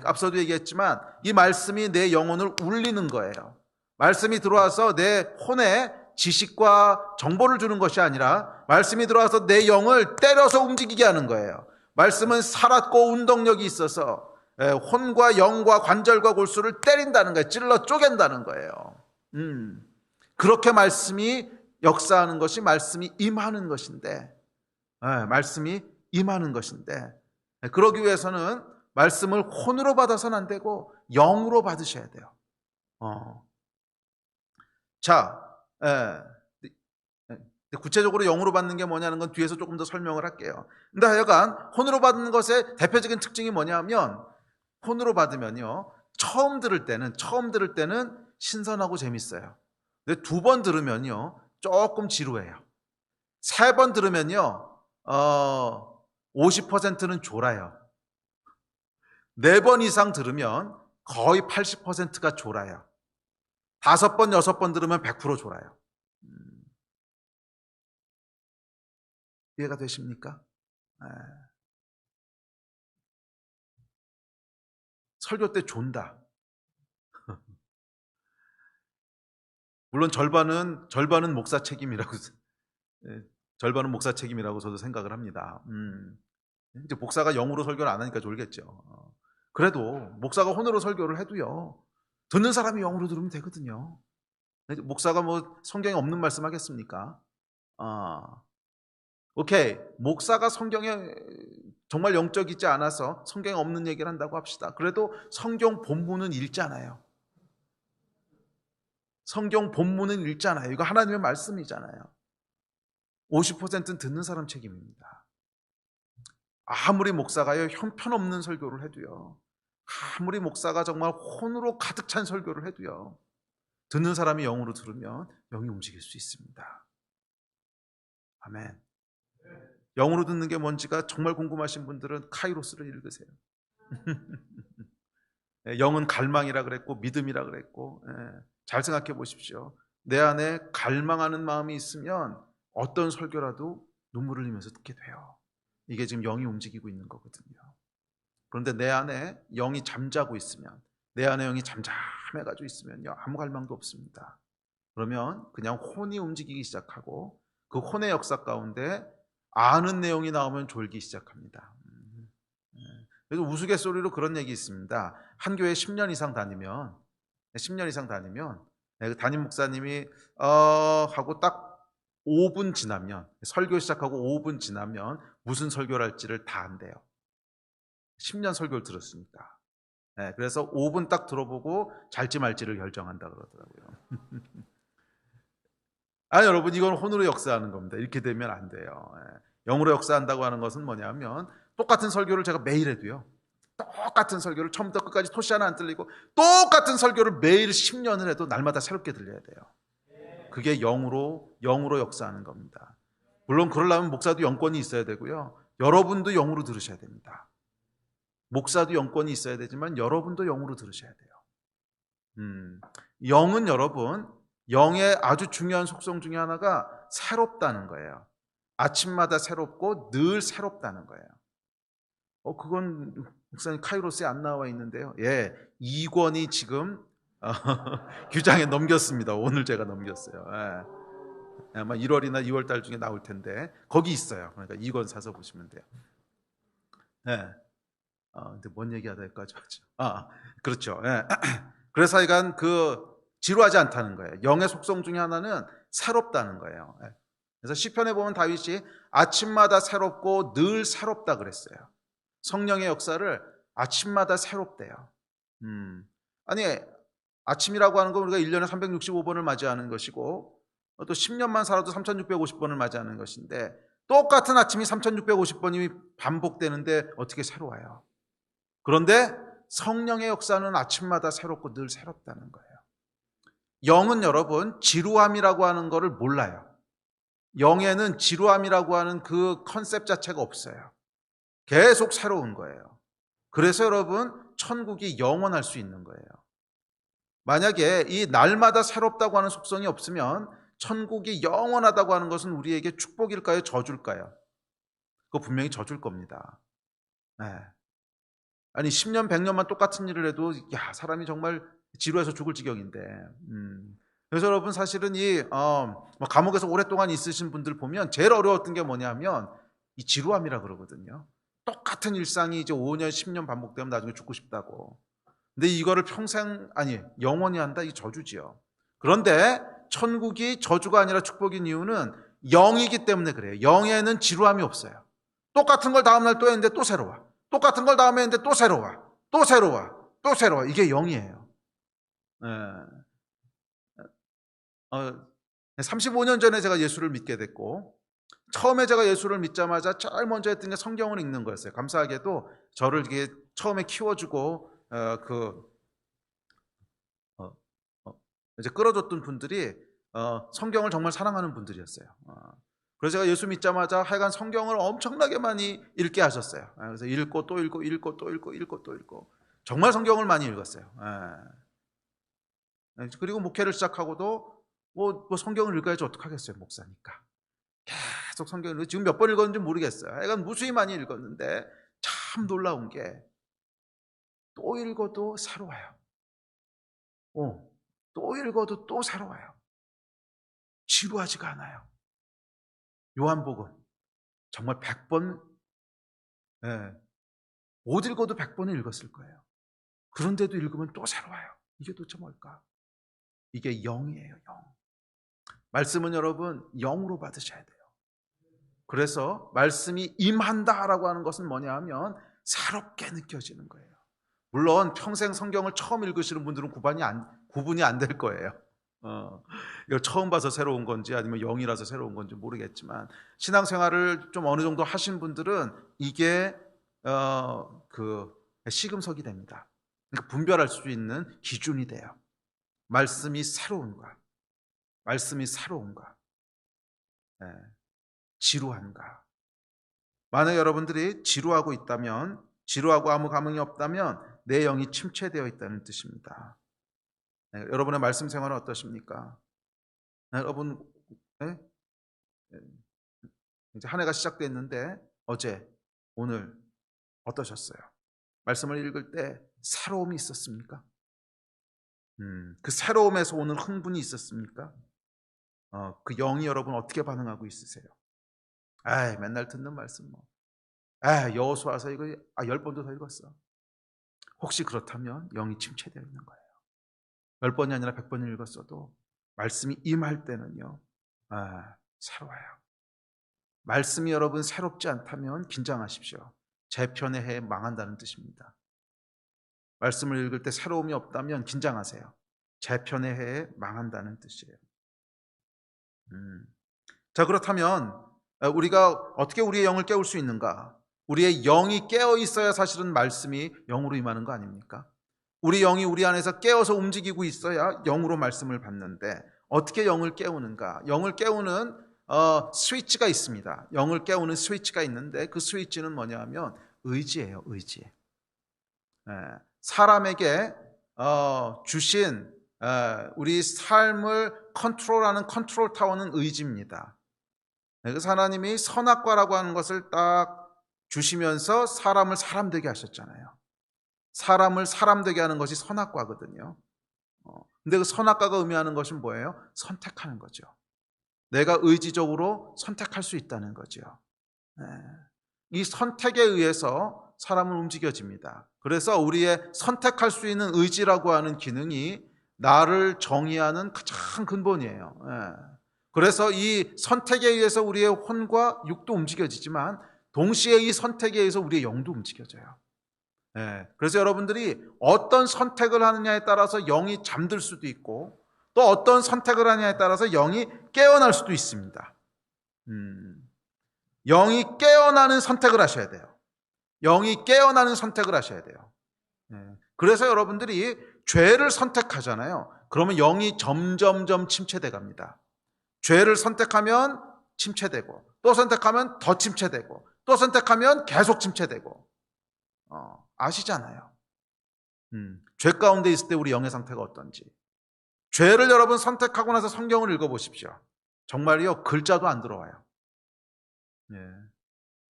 앞서도 얘기했지만 이 말씀이 내 영혼을 울리는 거예요. 말씀이 들어와서 내 혼에 지식과 정보를 주는 것이 아니라 말씀이 들어와서 내 영을 때려서 움직이게 하는 거예요. 말씀은 살았고 운동력이 있어서 혼과 영과 관절과 골수를 때린다는 거예요. 찔러 쪼갠다는 거예요. 그렇게 말씀이 역사하는 것이 말씀이 임하는 것인데 말씀이 임하는 것인데 그러기 위해서는 말씀을 혼으로 받아서는 안 되고 영으로 받으셔야 돼요. 자, 구체적으로 영으로 받는 게 뭐냐는 건 뒤에서 조금 더 설명을 할게요. 근데 하여간 혼으로 받는 것의 대표적인 특징이 뭐냐면 혼으로 받으면요 처음 들을 때는 신선하고 재밌어요. 근데 두 번 들으면요 조금 지루해요. 세 번 들으면요 50%는 졸아요. 네 번 이상 들으면 거의 80%가 졸아요. 5번, 6번 들으면 100% 졸아요. 이해가 되십니까? 설교 때 존다. 물론 절반은 목사 책임이라고 절반은 목사 책임이라고 저도 생각을 합니다. 이제 목사가 영으로 설교를 안 하니까 졸겠죠. 그래도 목사가 혼으로 설교를 해도요 듣는 사람이 영으로 들으면 되거든요. 목사가 성경에 없는 말씀 하겠습니까? 오케이, 목사가 성경에 정말 영적이지 않아서 성경에 없는 얘기를 한다고 합시다. 그래도 성경 본문은 읽잖아요. 성경 본문은 읽잖아요. 이거 하나님의 말씀이잖아요. 50%는 듣는 사람 책임입니다. 아무리 목사가요 형편없는 설교를 해도요, 아무리 목사가 정말 혼으로 가득 찬 설교를 해도요, 듣는 사람이 영으로 들으면 영이 움직일 수 있습니다. 아멘. 영으로 듣는 게 뭔지가 정말 궁금하신 분들은 카이로스를 읽으세요. 영은 갈망이라 그랬고 믿음이라 그랬고 잘 생각해 보십시오. 내 안에 갈망하는 마음이 있으면 어떤 설교라도 눈물을 흘리면서 듣게 돼요. 이게 지금 영이 움직이고 있는 거거든요. 그런데 내 안에 영이 잠자고 있으면, 내 안에 영이 잠잠해가지고 있으면요 아무 갈망도 없습니다. 그러면 그냥 혼이 움직이기 시작하고 그 혼의 역사 가운데 아는 내용이 나오면 졸기 시작합니다. 그래서 우스갯소리로 그런 얘기 있습니다. 한 교회 10년 이상 다니면 그 담임 목사님이 하고 딱 5분 지나면, 설교 시작하고 5분 지나면 무슨 설교를 할지를 다 안대요. 10년 설교를 들었으니까. 그래서 5분 딱 들어보고 잘지 말지를 결정한다 그러더라고요. 여러분, 이건 혼으로 역사하는 겁니다. 이렇게 되면 안 돼요. 영으로 역사한다고 하는 것은 뭐냐면 똑같은 설교를 제가 매일 해도요, 똑같은 설교를 처음부터 끝까지 토시 하나 안 틀리고 똑같은 설교를 매일 10년을 해도 날마다 새롭게 들려야 돼요. 그게 영으로 역사하는 겁니다. 물론 그러려면 목사도 영권이 있어야 되고요, 여러분도 영으로 들으셔야 됩니다. 목사도 영권이 있어야 되지만 여러분도 영으로 들으셔야 돼요. 영은 여러분, 영의 아주 중요한 속성 중에 하나가 새롭다는 거예요. 아침마다 새롭고 늘 새롭다는 거예요. 그건 목사님 카이로스에 안 나와 있는데요. 예, 2권이 지금 규장에 넘겼습니다. 오늘 제가 넘겼어요. 예. 아마 1월이나 2월 달 중에 나올 텐데 거기 있어요. 그러니까 2권 사서 보시면 돼요. 예. 근데 뭔 얘기하다 여기까지 왔죠. 그렇죠. 예. 그래서 하여간 지루하지 않다는 거예요. 영의 속성 중에 하나는 새롭다는 거예요. 예. 그래서 시편에 보면 다윗이 아침마다 새롭고 늘 새롭다 그랬어요. 성령의 역사를 아침마다 새롭대요. 아니, 아침이라고 하는 건 우리가 1년에 365번을 맞이하는 것이고 또 10년만 살아도 3650번을 맞이하는 것인데 똑같은 아침이 3650번이 반복되는데 어떻게 새로워요? 그런데 성령의 역사는 아침마다 새롭고 늘 새롭다는 거예요. 영은 여러분 지루함이라고 하는 것을 몰라요. 영에는 지루함이라고 하는 그 컨셉 자체가 없어요. 계속 새로운 거예요. 그래서 여러분 천국이 영원할 수 있는 거예요. 만약에 이 날마다 새롭다고 하는 속성이 없으면 천국이 영원하다고 하는 것은 우리에게 축복일까요? 저줄까요? 그거 분명히 저줄 겁니다. 네. 아니 10년 100년만 똑같은 일을 해도 사람이 정말 지루해서 죽을 지경인데 그래서 여러분 사실은 감옥에서 오랫동안 있으신 분들 보면 제일 어려웠던 게 뭐냐면 이 지루함이라 그러거든요. 똑같은 일상이 이제 5년 10년 반복되면 나중에 죽고 싶다고. 근데 이거를 영원히 한다, 이 저주지요. 그런데 천국이 저주가 아니라 축복인 이유는 영이기 때문에 그래요. 영에는 지루함이 없어요. 똑같은 걸 다음날 또 했는데 또 새로워. 똑같은 걸 다음에 했는데 또 새로워. 또 새로워. 또 새로워. 이게 영이에요. 35년 전에 제가 예수를 믿게 됐고 처음에 제가 예수를 믿자마자 제일 먼저 했던 게 성경을 읽는 거였어요. 감사하게도 저를 이게 처음에 키워주고 이제 끌어줬던 분들이 성경을 정말 사랑하는 분들이었어요. 그래서 제가 예수 믿자마자 하여간 성경을 엄청나게 많이 읽게 하셨어요. 그래서 읽고 또 읽고 읽고 또 읽고 읽고 또 읽고 정말 성경을 많이 읽었어요. 그리고 목회를 시작하고도 뭐 성경을 읽어야지 어떡하겠어요, 목사니까. 계속 성경을 지금 몇 번 읽었는지 모르겠어요. 하여간 무수히 많이 읽었는데 참 놀라운 게 또 읽어도 새로워요. 또 읽어도 또 새로워요. 지루하지가 않아요. 요한복음 정말 100번 못 읽어도 100번을 읽었을 거예요. 그런데도 읽으면 또 새로워요. 이게 도대체 뭘까? 이게 영이에요. 영. 말씀은 여러분 영으로 받으셔야 돼요. 그래서 말씀이 임한다라고 하는 것은 뭐냐 하면 새롭게 느껴지는 거예요. 물론 평생 성경을 처음 읽으시는 분들은 구분이 안 될 거예요. 이걸 처음 봐서 새로운 건지 아니면 영이라서 새로운 건지 모르겠지만 신앙생활을 좀 어느 정도 하신 분들은 이게 시금석이 됩니다. 그러니까 분별할 수 있는 기준이 돼요. 말씀이 새로운가, 말씀이 새로운가, 지루한가. 만약 여러분들이 지루하고 있다면, 지루하고 아무 감흥이 없다면 내 영이 침체되어 있다는 뜻입니다. 여러분의 말씀 생활은 어떠십니까? 여러분, 이제 한 해가 시작됐는데 어제, 오늘 어떠셨어요? 말씀을 읽을 때 새로움이 있었습니까? 그 새로움에서 오는 흥분이 있었습니까? 그 영이 여러분 어떻게 반응하고 있으세요? 맨날 듣는 말씀 뭐. 여호수아서 이거 10번도 더 읽었어. 혹시 그렇다면 영이 침체되어 있는 거예요. 10번이 아니라 100번을 읽었어도 말씀이 임할 때는요, 새로워요. 말씀이 여러분 새롭지 않다면 긴장하십시오. 제 편의 해에 망한다는 뜻입니다. 말씀을 읽을 때 새로움이 없다면 긴장하세요. 제 편의 해에 망한다는 뜻이에요. 자, 그렇다면 우리가 어떻게 우리의 영을 깨울 수 있는가? 우리의 영이 깨어 있어야 사실은 말씀이 영으로 임하는 거 아닙니까? 우리 영이 우리 안에서 깨어서 움직이고 있어야 영으로 말씀을 받는데 어떻게 영을 깨우는가? 영을 깨우는 스위치가 있습니다. 영을 깨우는 스위치가 있는데 그 스위치는 뭐냐 하면 의지예요. 의지. 사람에게 주신 우리 삶을 컨트롤하는 컨트롤 타워는 의지입니다. 그래서 하나님이 선악과라고 하는 것을 딱 주시면서 사람을 사람 되게 하셨잖아요. 사람을 사람 되게 하는 것이 선악과거든요. 근데 그 선악과가 의미하는 것은 뭐예요? 선택하는 거죠. 내가 의지적으로 선택할 수 있다는 거죠. 이 선택에 의해서 사람은 움직여집니다. 그래서 우리의 선택할 수 있는 의지라고 하는 기능이 나를 정의하는 가장 근본이에요. 그래서 이 선택에 의해서 우리의 혼과 육도 움직여지지만 동시에 이 선택에 의해서 우리의 영도 움직여져요. 그래서 여러분들이 어떤 선택을 하느냐에 따라서 영이 잠들 수도 있고 또 어떤 선택을 하느냐에 따라서 영이 깨어날 수도 있습니다. 영이 깨어나는 선택을 하셔야 돼요. 영이 깨어나는 선택을 하셔야 돼요. 그래서 여러분들이 죄를 선택하잖아요. 그러면 영이 점점점 침체돼 갑니다. 죄를 선택하면 침체되고 또 선택하면 더 침체되고 또 선택하면 계속 침체되고 아시잖아요. 죄 가운데 있을 때 우리 영의 상태가 어떤지. 죄를 여러분 선택하고 나서 성경을 읽어보십시오. 정말요, 글자도 안 들어와요.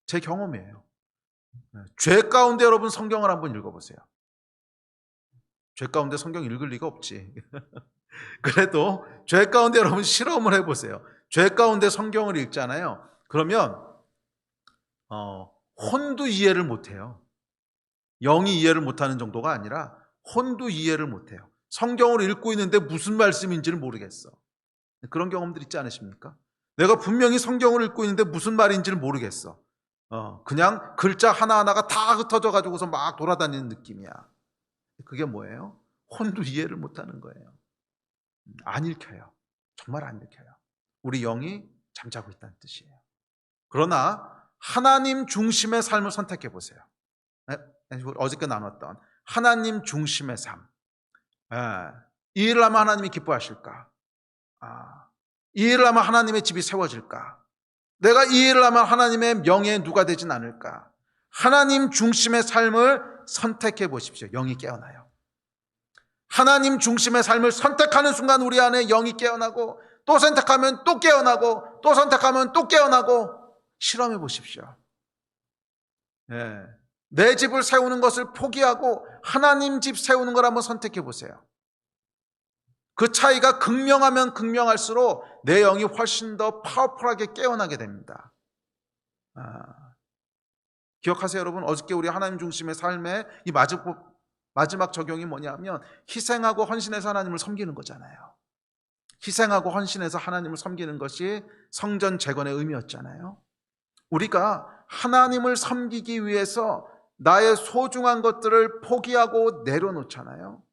제 경험이에요. 죄 가운데 여러분 성경을 한번 읽어보세요. 죄 가운데 성경 읽을 리가 없지. 그래도 죄 가운데 여러분 실험을 해보세요. 죄 가운데 성경을 읽잖아요. 그러면 혼도 이해를 못해요. 영이 이해를 못하는 정도가 아니라 혼도 이해를 못해요. 성경을 읽고 있는데 무슨 말씀인지를 모르겠어. 그런 경험들 있지 않으십니까? 내가 분명히 성경을 읽고 있는데 무슨 말인지를 모르겠어. 그냥 글자 하나하나가 다 흩어져 가지고서 막 돌아다니는 느낌이야. 그게 뭐예요? 혼도 이해를 못하는 거예요. 안 읽혀요. 정말 안 읽혀요. 우리 영이 잠자고 있다는 뜻이에요. 그러나 하나님 중심의 삶을 선택해 보세요. 어저께 나눴던 하나님 중심의 삶. 이 일을 하면 하나님이 기뻐하실까? 이 일을 하면 하나님의 집이 세워질까? 내가 이 일을 하면 하나님의 명예에 누가 되진 않을까? 하나님 중심의 삶을 선택해 보십시오. 영이 깨어나요. 하나님 중심의 삶을 선택하는 순간 우리 안에 영이 깨어나고 또 선택하면 또 깨어나고 또 선택하면 또 깨어나고 실험해 보십시오. 내 집을 세우는 것을 포기하고 하나님 집 세우는 걸 한번 선택해 보세요. 그 차이가 극명하면 극명할수록 내 영이 훨씬 더 파워풀하게 깨어나게 됩니다. 기억하세요, 여러분. 어저께 우리 하나님 중심의 삶의 이 마지막 적용이 뭐냐면 희생하고 헌신해서 하나님을 섬기는 거잖아요. 희생하고 헌신해서 하나님을 섬기는 것이 성전 재건의 의미였잖아요. 우리가 하나님을 섬기기 위해서 나의 소중한 것들을 포기하고 내려놓잖아요.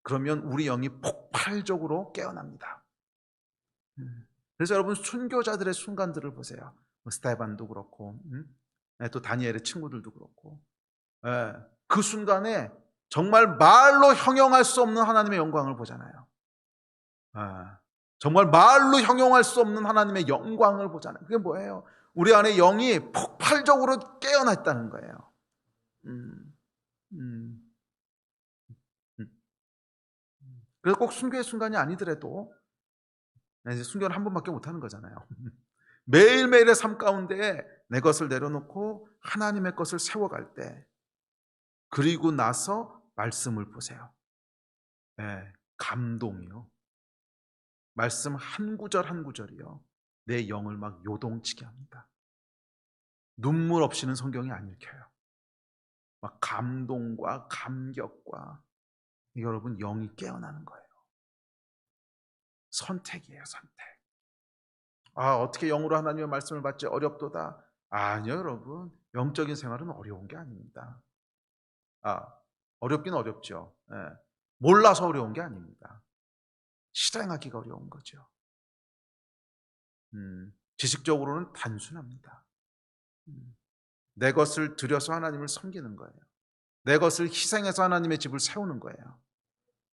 그러면 우리 영이 폭발적으로 깨어납니다. 그래서 여러분 순교자들의 순간들을 보세요. 스테반도 그렇고 또 다니엘의 친구들도 그렇고 그 순간에 정말 말로 형용할 수 없는 하나님의 영광을 보잖아요. 정말 말로 형용할 수 없는 하나님의 영광을 보잖아요. 그게 뭐예요? 우리 안에 영이 폭발적으로 깨어나 있다는 거예요. 그래서 꼭 순교의 순간이 아니더라도 이제 순교는 한 번밖에 못하는 거잖아요. 매일매일의 삶 가운데 내 것을 내려놓고 하나님의 것을 세워갈 때 그리고 나서 말씀을 보세요. 감동이요. 말씀 한 구절 한 구절이요. 내 영을 막 요동치게 합니다. 눈물 없이는 성경이 안 읽혀요. 막 감동과 감격과 여러분 영이 깨어나는 거예요. 선택이에요, 선택. 어떻게 영으로 하나님의 말씀을 받지 어렵도다. 아니요, 여러분. 영적인 생활은 어려운 게 아닙니다. 어렵긴 어렵죠. 몰라서 어려운 게 아닙니다. 실행하기가 어려운 거죠. 지식적으로는 단순합니다. 내 것을 들여서 하나님을 섬기는 거예요. 내 것을 희생해서 하나님의 집을 세우는 거예요.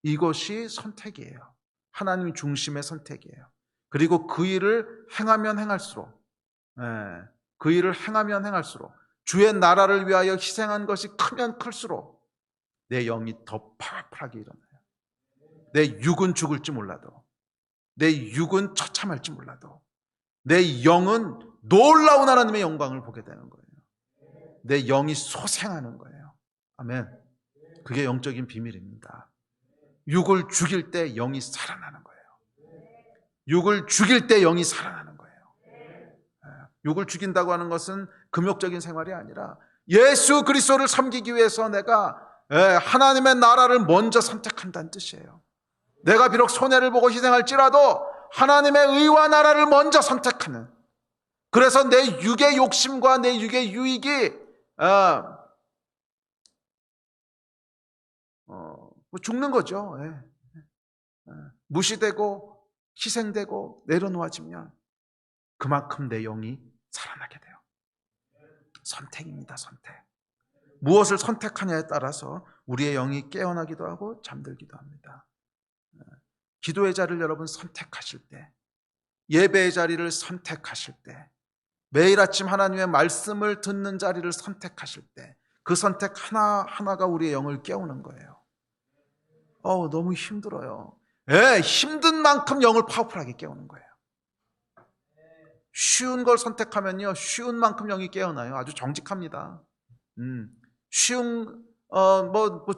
이것이 선택이에요. 하나님 중심의 선택이에요. 그리고 그 일을 행하면 행할수록 그 일을 행하면 행할수록 주의 나라를 위하여 희생한 것이 크면 클수록 내 영이 더 파워풀하게 일어나요. 내 육은 죽을지 몰라도 내 육은 처참할지 몰라도 내 영은 놀라운 하나님의 영광을 보게 되는 거예요. 내 영이 소생하는 거예요. 아멘. 그게 영적인 비밀입니다. 육을 죽일 때 영이 살아나는 거예요. 육을 죽일 때 영이 살아나는 거예요. 육을 죽인다고 하는 것은 금욕적인 생활이 아니라 예수 그리스도를 섬기기 위해서 내가 하나님의 나라를 먼저 선택한다는 뜻이에요. 내가 비록 손해를 보고 희생할지라도 하나님의 의와 나라를 먼저 선택하는, 그래서 내 육의 욕심과 내 육의 유익이 죽는 거죠. 무시되고 희생되고 내려놓아지면 그만큼 내 영이 살아나게 돼요. 선택입니다. 선택. 무엇을 선택하냐에 따라서 우리의 영이 깨어나기도 하고 잠들기도 합니다. 기도의 자리를 여러분 선택하실 때, 예배의 자리를 선택하실 때, 매일 아침 하나님의 말씀을 듣는 자리를 선택하실 때, 그 선택 하나하나가 우리의 영을 깨우는 거예요. 너무 힘들어요. 힘든 만큼 영을 파워풀하게 깨우는 거예요. 쉬운 걸 선택하면요, 쉬운 만큼 영이 깨어나요. 아주 정직합니다. 쉬운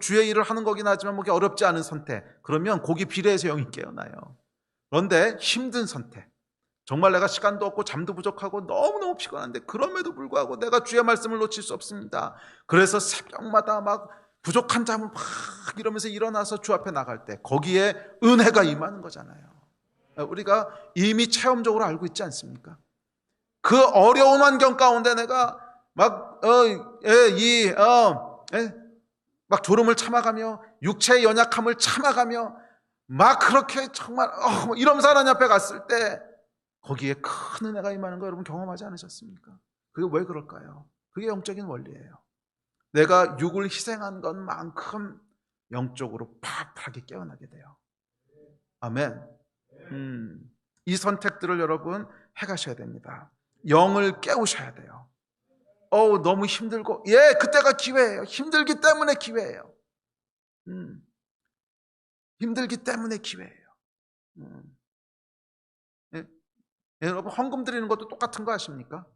주의 일을 하는 거긴 하지만 어렵지 않은 선택, 그러면 거기 비례해서 영이 깨어나요. 그런데 힘든 선택, 정말 내가 시간도 없고 잠도 부족하고 너무너무 피곤한데 그럼에도 불구하고 내가 주의 말씀을 놓칠 수 없습니다. 그래서 새벽마다 막 부족한 잠을 막 이러면서 일어나서 주 앞에 나갈 때 거기에 은혜가 임하는 거잖아요. 우리가 이미 체험적으로 알고 있지 않습니까? 그 어려운 환경 가운데 내가 막 졸음을 참아가며 육체의 연약함을 참아가며 막 그렇게 정말 이러면서 하나님 앞에 갔을 때 거기에 큰 은혜가 임하는 거 여러분 경험하지 않으셨습니까? 그게 왜 그럴까요? 그게 영적인 원리예요. 내가 육을 희생한 것만큼 영적으로 파랗게 깨어나게 돼요. 아멘. 이 선택들을 여러분 해가셔야 됩니다. 영을 깨우셔야 돼요. 너무 힘들고, 그때가 기회예요. 힘들기 때문에 기회예요. 힘들기 때문에 기회예요. 여러분 헌금 드리는 것도 똑같은 거 아십니까?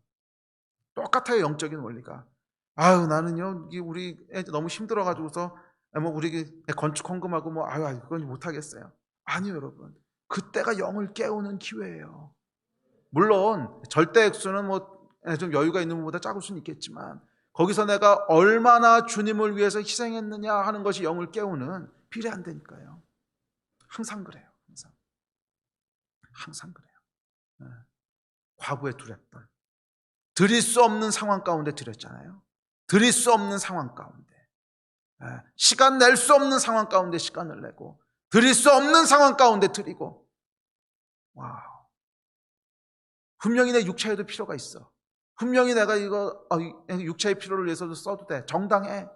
똑같아요. 영적인 원리가. 나는요 우리 애들 너무 힘들어가지고서 우리 건축 헌금하고 그건 못하겠어요. 아니요 여러분, 그때가 영을 깨우는 기회예요. 물론 절대 액수는 좀 여유가 있는 분보다 작을 수는 있겠지만 거기서 내가 얼마나 주님을 위해서 희생했느냐 하는 것이 영을 깨우는 비례한다니까요. 항상 그래요. 항상 그래요. 과부에 드렸던, 드릴 수 없는 상황 가운데 드렸잖아요. 드릴 수 없는 상황 가운데, 시간 낼 수 없는 상황 가운데 시간을 내고, 드릴 수 없는 상황 가운데 드리고, 분명히 내 육체에도 필요가 있어. 분명히 내가 이거 육체의 필요를 위해서도 써도 돼. 정당해.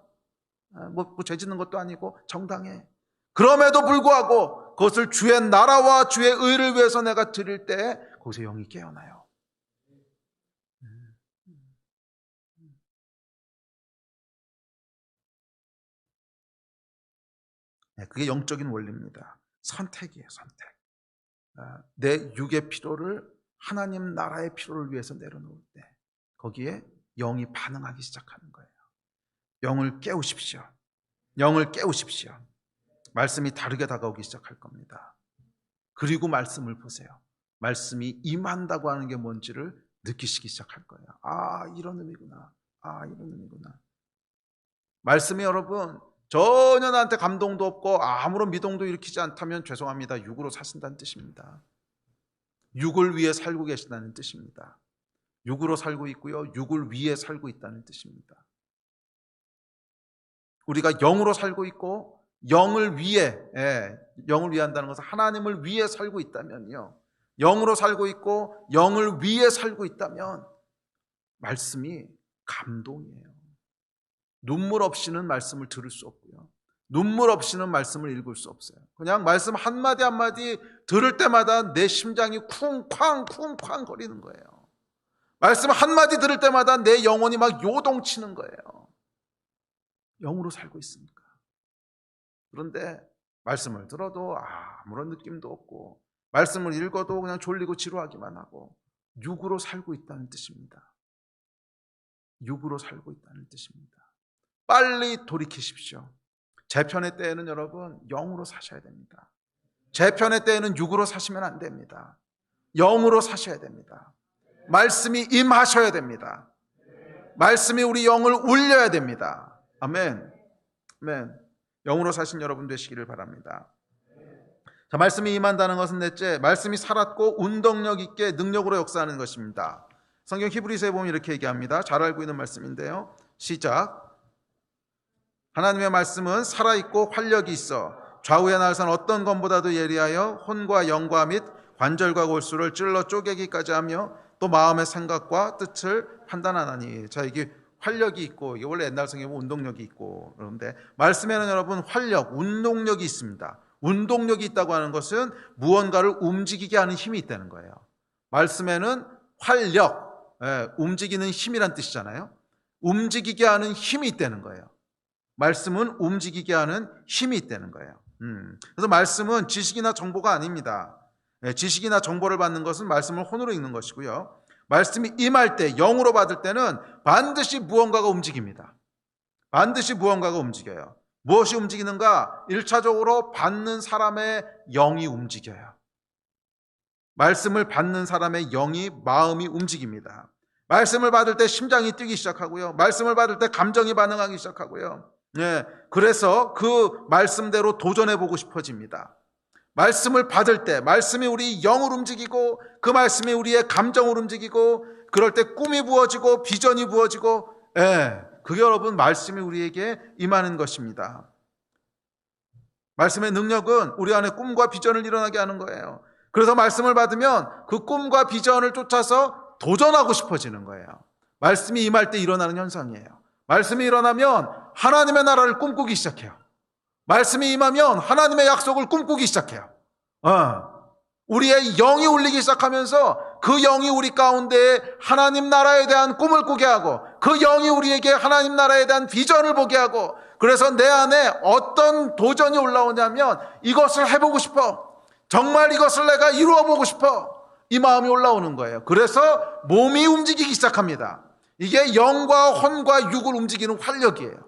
죄 짓는 것도 아니고 정당해. 그럼에도 불구하고 그것을 주의 나라와 주의 의를 위해서 내가 드릴 때 거기서 영이 깨어나요. 그게 영적인 원리입니다. 선택이에요. 선택. 내 육의 필요를 하나님 나라의 필요를 위해서 내려놓을 때 거기에 영이 반응하기 시작하는 거예요. 영을 깨우십시오. 영을 깨우십시오. 말씀이 다르게 다가오기 시작할 겁니다. 그리고 말씀을 보세요. 말씀이 임한다고 하는 게 뭔지를 느끼시기 시작할 거예요. 이런 의미구나. 이런 의미구나. 말씀이 여러분 전혀 나한테 감동도 없고 아무런 미동도 일으키지 않다면 죄송합니다. 육으로 사신다는 뜻입니다. 육을 위해 살고 계신다는 뜻입니다. 육으로 살고 있고요. 육을 위해 살고 있다는 뜻입니다. 우리가 영으로 살고 있고 영을 위해, 영을 위한다는 것은 하나님을 위해 살고 있다면요. 영으로 살고 있고 영을 위해 살고 있다면 말씀이 감동이에요. 눈물 없이는 말씀을 들을 수 없고요. 눈물 없이는 말씀을 읽을 수 없어요. 그냥 말씀 한마디 한마디 들을 때마다 내 심장이 쿵쾅 쿵쾅 거리는 거예요. 말씀 한마디 들을 때마다 내 영혼이 막 요동치는 거예요. 영으로 살고 있으니까. 그런데 말씀을 들어도 아무런 느낌도 없고 말씀을 읽어도 그냥 졸리고 지루하기만 하고 육으로 살고 있다는 뜻입니다. 육으로 살고 있다는 뜻입니다. 빨리 돌이키십시오. 재편의 때에는 여러분 영으로 사셔야 됩니다. 재편의 때에는 육으로 사시면 안 됩니다. 영으로 사셔야 됩니다. 말씀이 임하셔야 됩니다. 말씀이 우리 영을 울려야 됩니다. 아멘. 아멘. 영으로 사신 여러분 되시기를 바랍니다. 자, 말씀이 임한다는 것은 넷째, 말씀이 살았고 운동력 있게 능력으로 역사하는 것입니다. 성경 히브리서에 보면 이렇게 얘기합니다. 잘 알고 있는 말씀인데요. 시작. 하나님의 말씀은 살아있고 활력이 있어 좌우에 날선 어떤 검보다도 예리하여 혼과 영과 및 관절과 골수를 찔러 쪼개기까지 하며 또 마음의 생각과 뜻을 판단하나니. 자, 이게 활력이 있고, 이게 원래 옛날 성경에 보면 운동력이 있고, 그런데 말씀에는 여러분 활력, 운동력이 있습니다. 운동력이 있다고 하는 것은 무언가를 움직이게 하는 힘이 있다는 거예요. 말씀에는 활력, 움직이는 힘이란 뜻이잖아요. 움직이게 하는 힘이 있다는 거예요. 말씀은 움직이게 하는 힘이 있다는 거예요. 그래서 말씀은 지식이나 정보가 아닙니다. 지식이나 정보를 받는 것은 말씀을 혼으로 읽는 것이고요. 말씀이 임할 때, 영으로 받을 때는 반드시 무언가가 움직입니다. 반드시 무언가가 움직여요. 무엇이 움직이는가? 1차적으로 받는 사람의 영이 움직여요. 말씀을 받는 사람의 영이, 마음이 움직입니다. 말씀을 받을 때 심장이 뛰기 시작하고요. 말씀을 받을 때 감정이 반응하기 시작하고요. 그래서 그 말씀대로 도전해보고 싶어집니다. 말씀을 받을 때 말씀이 우리 영을 움직이고 그 말씀이 우리의 감정을 움직이고 그럴 때 꿈이 부어지고 비전이 부어지고 그게 여러분 말씀이 우리에게 임하는 것입니다. 말씀의 능력은 우리 안에 꿈과 비전을 일어나게 하는 거예요. 그래서 말씀을 받으면 그 꿈과 비전을 쫓아서 도전하고 싶어지는 거예요. 말씀이 임할 때 일어나는 현상이에요. 말씀이 일어나면 하나님의 나라를 꿈꾸기 시작해요. 말씀이 임하면 하나님의 약속을 꿈꾸기 시작해요. 우리의 영이 울리기 시작하면서 그 영이 우리 가운데 하나님 나라에 대한 꿈을 꾸게 하고 그 영이 우리에게 하나님 나라에 대한 비전을 보게 하고 그래서 내 안에 어떤 도전이 올라오냐면 이것을 해보고 싶어. 정말 이것을 내가 이루어보고 싶어. 이 마음이 올라오는 거예요. 그래서 몸이 움직이기 시작합니다. 이게 영과 혼과 육을 움직이는 활력이에요.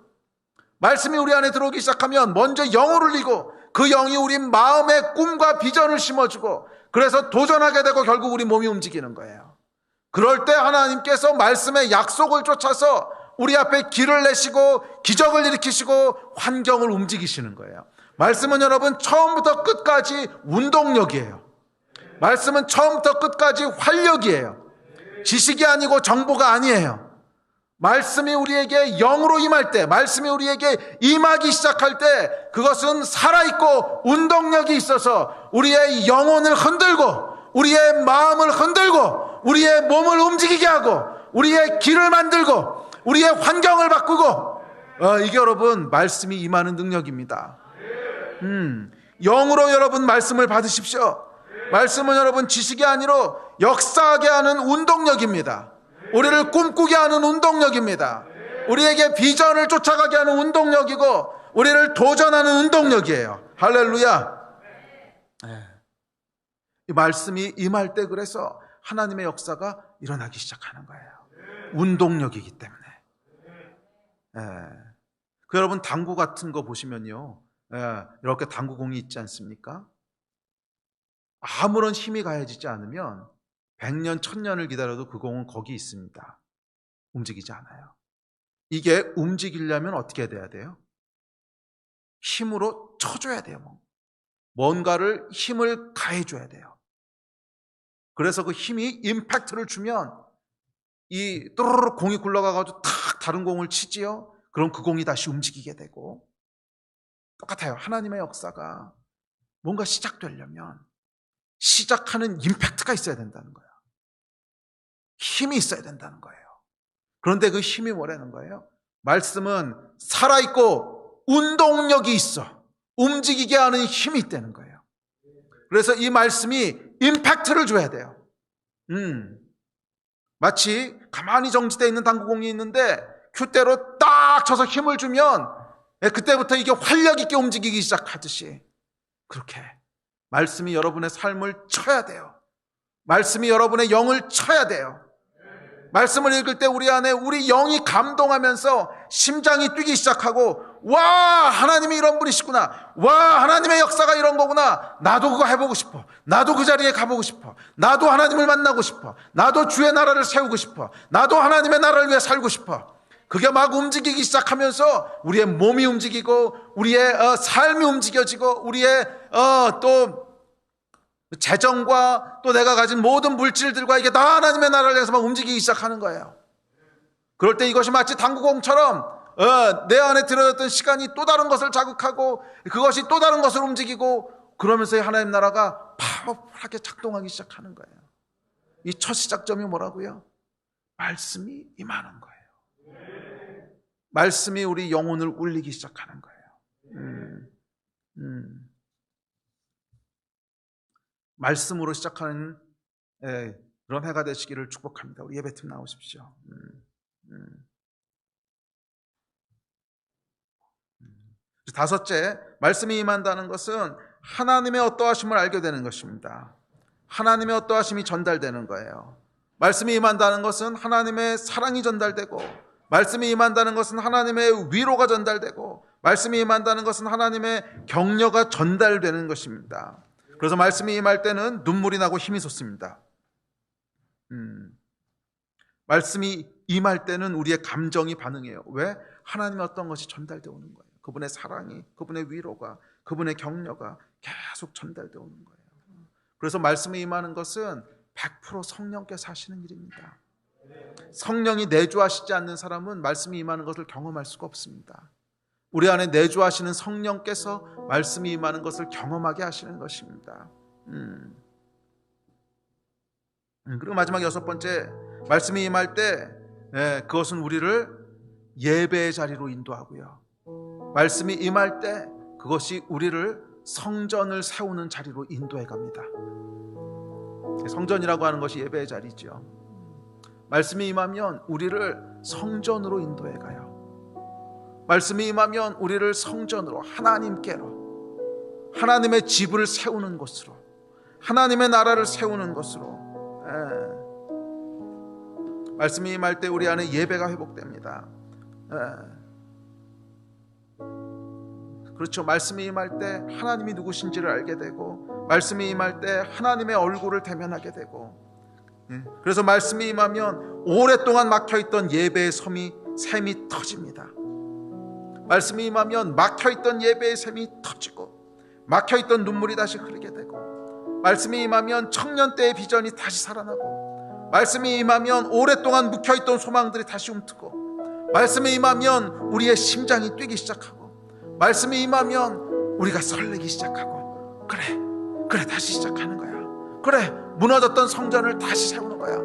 말씀이 우리 안에 들어오기 시작하면 먼저 영을 울리고 그 영이 우리 마음의 꿈과 비전을 심어주고 그래서 도전하게 되고 결국 우리 몸이 움직이는 거예요. 그럴 때 하나님께서 말씀의 약속을 쫓아서 우리 앞에 길을 내시고 기적을 일으키시고 환경을 움직이시는 거예요. 말씀은 여러분 처음부터 끝까지 운동력이에요. 말씀은 처음부터 끝까지 활력이에요. 지식이 아니고 정보가 아니에요. 말씀이 우리에게 영으로 임할 때, 말씀이 우리에게 임하기 시작할 때 그것은 살아있고 운동력이 있어서 우리의 영혼을 흔들고 우리의 마음을 흔들고 우리의 몸을 움직이게 하고 우리의 길을 만들고 우리의 환경을 바꾸고 이게 여러분 말씀이 임하는 능력입니다. 영으로 여러분 말씀을 받으십시오. 말씀은 여러분 지식이 아니라 역사하게 하는 운동력입니다. 우리를 꿈꾸게 하는 운동력입니다. 우리에게 비전을 쫓아가게 하는 운동력이고 우리를 도전하는 운동력이에요. 할렐루야. 이 말씀이 임할 때 그래서 하나님의 역사가 일어나기 시작하는 거예요. 운동력이기 때문에. 그 여러분 당구 같은 거 보시면요. 이렇게 당구공이 있지 않습니까? 아무런 힘이 가해지지 않으면 100년, 1000년을 기다려도 그 공은 거기 있습니다. 움직이지 않아요. 이게 움직이려면 어떻게 돼야 돼요? 힘으로 쳐줘야 돼요. 뭔가를 힘을 가해줘야 돼요. 그래서 그 힘이 임팩트를 주면 이 또르르 공이 굴러가가지고 탁 다른 공을 치지요. 그럼 그 공이 다시 움직이게 되고 똑같아요. 하나님의 역사가 뭔가 시작되려면 시작하는 임팩트가 있어야 된다는 거예요. 힘이 있어야 된다는 거예요. 그런데 그 힘이 뭐라는 거예요? 말씀은 살아있고 운동력이 있어. 움직이게 하는 힘이 있다는 거예요. 그래서 이 말씀이 임팩트를 줘야 돼요. 마치 가만히 정지되어 있는 당구공이 있는데 큐대로 딱 쳐서 힘을 주면 그때부터 이게 활력 있게 움직이기 시작하듯이 그렇게 말씀이 여러분의 삶을 쳐야 돼요. 말씀이 여러분의 영을 쳐야 돼요. 말씀을 읽을 때 우리 안에 우리 영이 감동하면서 심장이 뛰기 시작하고, 와, 하나님이 이런 분이시구나, 와, 하나님의 역사가 이런 거구나, 나도 그거 해보고 싶어, 나도 그 자리에 가보고 싶어, 나도 하나님을 만나고 싶어, 나도 주의 나라를 세우고 싶어, 나도 하나님의 나라를 위해 살고 싶어. 그게 막 움직이기 시작하면서 우리의 몸이 움직이고, 우리의 삶이 움직여지고, 우리의 또 재정과 또 내가 가진 모든 물질들과 이게 다 하나님의 나라를 위해서 막 움직이기 시작하는 거예요. 그럴 때 이것이 마치 당구공처럼 내 안에 들어있던 시간이 또 다른 것을 자극하고, 그것이 또 다른 것을 움직이고, 그러면서 하나님 나라가 파워풀하게 작동하기 시작하는 거예요. 이 첫 시작점이 뭐라고요? 말씀이 임하는 거예요. 말씀이 우리 영혼을 울리기 시작하는 거예요. 말씀으로 시작하는 그런 해가 되시기를 축복합니다. 우리 예배팀 나오십시오. 다섯째, 말씀이 임한다는 것은 하나님의 어떠하심을 알게 되는 것입니다. 하나님의 어떠하심이 전달되는 거예요. 말씀이 임한다는 것은 하나님의 사랑이 전달되고, 말씀이 임한다는 것은 하나님의 위로가 전달되고, 말씀이 임한다는 것은 하나님의 격려가 전달되는 것입니다. 그래서 말씀이 임할 때는 눈물이 나고 힘이 솟습니다. 말씀이 임할 때는 우리의 감정이 반응해요. 왜? 하나님의 어떤 것이 전달되어 오는 거예요. 그분의 사랑이, 그분의 위로가, 그분의 격려가 계속 전달되어 오는 거예요. 그래서 말씀이 임하는 것은 100% 성령께서 하시는 일입니다. 성령이 내주하시지 않는 사람은 말씀이 임하는 것을 경험할 수가 없습니다. 우리 안에 내주하시는 성령께서 말씀이 임하는 것을 경험하게 하시는 것입니다. 그리고 마지막 여섯 번째, 말씀이 임할 때 그것은 우리를 예배의 자리로 인도하고요, 말씀이 임할 때 그것이 우리를 성전을 세우는 자리로 인도해 갑니다. 성전이라고 하는 것이 예배의 자리죠. 말씀이 임하면 우리를 성전으로 인도해 가요. 말씀이 임하면 우리를 성전으로, 하나님께로, 하나님의 집을 세우는 곳으로, 하나님의 나라를 세우는 곳으로. 말씀이 임할 때 우리 안에 예배가 회복됩니다. 그렇죠. 말씀이 임할 때 하나님이 누구신지를 알게 되고, 말씀이 임할 때 하나님의 얼굴을 대면하게 되고, 그래서 말씀이 임하면 오랫동안 막혀있던 예배의 샘이 터집니다. 말씀이 임하면 막혀있던 예배의 샘이 터지고, 막혀있던 눈물이 다시 흐르게 되고, 말씀이 임하면 청년 때의 비전이 다시 살아나고, 말씀이 임하면 오랫동안 묵혀있던 소망들이 다시 움트고, 말씀이 임하면 우리의 심장이 뛰기 시작하고, 말씀이 임하면 우리가 설레기 시작하고, 그래 다시 시작하는 거야. 그래, 무너졌던 성전을 다시 세우는 거야.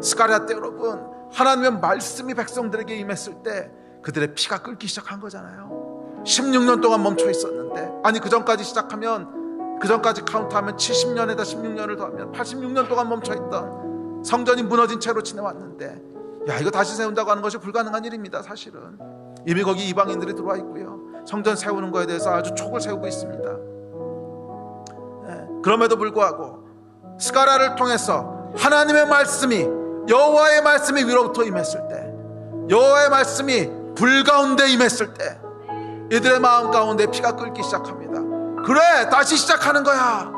스가랴 때 여러분, 하나님의 말씀이 백성들에게 임했을 때 그들의 피가 끓기 시작한 거잖아요. 16년 동안 멈춰 있었는데, 아니 그 전까지 시작하면, 그 전까지 카운트하면 70년에다 16년을 더하면 86년 동안 멈춰있던 성전이 무너진 채로 지내왔는데, 야, 이거 다시 세운다고 하는 것이 불가능한 일입니다. 사실은 이미 거기 이방인들이 들어와 있고요, 성전 세우는 거에 대해서 아주 촉을 세우고 있습니다. 그럼에도 불구하고 스가랴를 통해서 하나님의 말씀이, 여호와의 말씀이 위로부터 임했을 때, 여호와의 말씀이 불 가운데 임했을 때 이들의 마음 가운데 피가 끓기 시작합니다. 그래, 다시 시작하는 거야.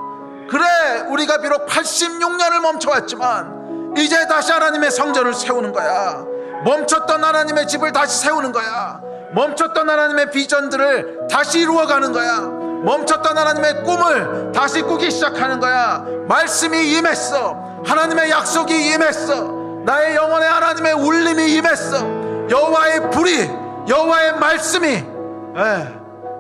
그래, 우리가 비록 86년을 멈춰왔지만 이제 다시 하나님의 성전을 세우는 거야. 멈췄던 하나님의 집을 다시 세우는 거야. 멈췄던 하나님의 비전들을 다시 이루어가는 거야. 멈췄던 하나님의 꿈을 다시 꾸기 시작하는 거야. 말씀이 임했어. 하나님의 약속이 임했어. 나의 영혼에 하나님의 울림이 임했어. 여호와의 불이, 여호와의 말씀이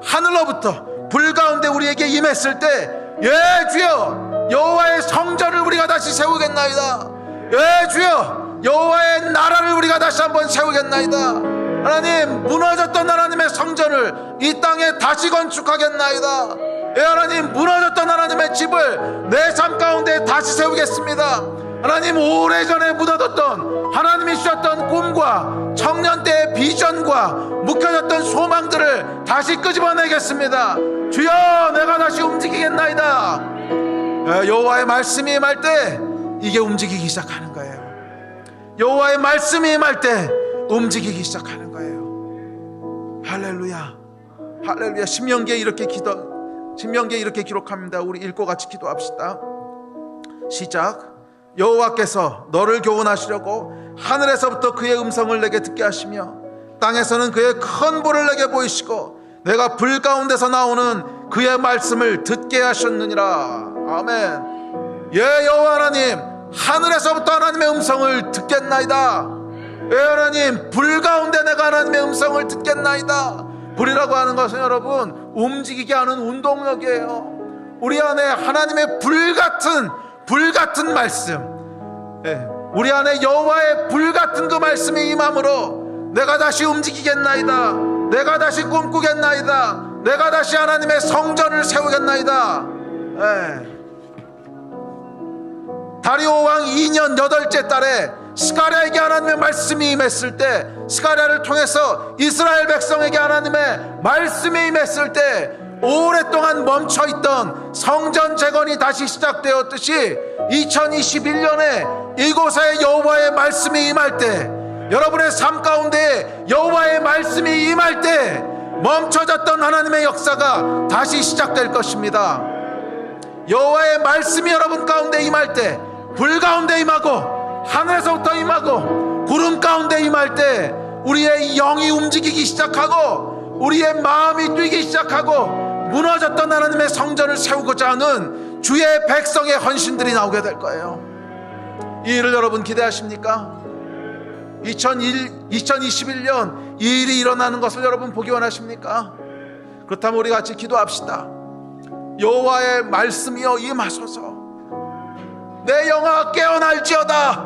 하늘로부터 불 가운데 우리에게 임했을 때, 예 주여, 여호와의 성전을 우리가 다시 세우겠나이다. 예 주여, 여호와의 나라를 우리가 다시 한번 세우겠나이다. 하나님, 무너졌던 하나님의 성전을 이 땅에 다시 건축하겠나이다. 예 하나님, 무너졌던 하나님의 집을 내 삶 가운데 다시 세우겠습니다. 하나님, 오래전에 묻어뒀던 하나님이 주셨던 꿈과 청년 때의 비전과 묵혀졌던 소망들을 다시 끄집어내겠습니다. 주여, 내가 다시 움직이겠나이다. 여호와의 말씀이 임할 때 이게 움직이기 시작하는 거예요. 여호와의 말씀이 임할 때 움직이기 시작하는 거예요. 할렐루야, 할렐루야. 신명기에 이렇게 기록합니다. 우리 읽고 같이 기도합시다. 시작. 여호와께서 너를 교훈하시려고 하늘에서부터 그의 음성을 내게 듣게 하시며 땅에서는 그의 큰 볼을 내게 보이시고 내가 불 가운데서 나오는 그의 말씀을 듣게 하셨느니라. 아멘. 예, 여호와 하나님, 하늘에서부터 하나님의 음성을 듣겠나이다. 예, 하나님, 불 가운데 내가 하나님의 음성을 듣겠나이다. 불이라고 하는 것은 여러분 움직이게 하는 운동력이에요. 우리 안에 하나님의 불같은 말씀, 우리 안에 여호와의 불같은 그 말씀이 임함으로 내가 다시 움직이겠나이다. 내가 다시 꿈꾸겠나이다. 내가 다시 하나님의 성전을 세우겠나이다. 다리오 왕 2년 8째 달에 스가랴에게 하나님의 말씀이 임했을 때, 스가랴를 통해서 이스라엘 백성에게 하나님의 말씀이 임했을 때 오랫동안 멈춰있던 성전 재건이 다시 시작되었듯이 2021년에 이곳에 여호와의 말씀이 임할 때, 여러분의 삶 가운데 여호와의 말씀이 임할 때 멈춰졌던 하나님의 역사가 다시 시작될 것입니다. 여호와의 말씀이 여러분 가운데 임할 때, 불 가운데 임하고 하늘에서부터 임하고 구름 가운데 임할 때 우리의 영이 움직이기 시작하고 우리의 마음이 뛰기 시작하고 무너졌던 하나님의 성전을 세우고자 하는 주의 백성의 헌신들이 나오게 될 거예요. 이 일을 여러분 기대하십니까? 2021년 이 일이 일어나는 것을 여러분 보기 원하십니까? 그렇다면 우리 같이 기도합시다. 여호와의 말씀이여 임하소서. 내 영아 깨어날지어다.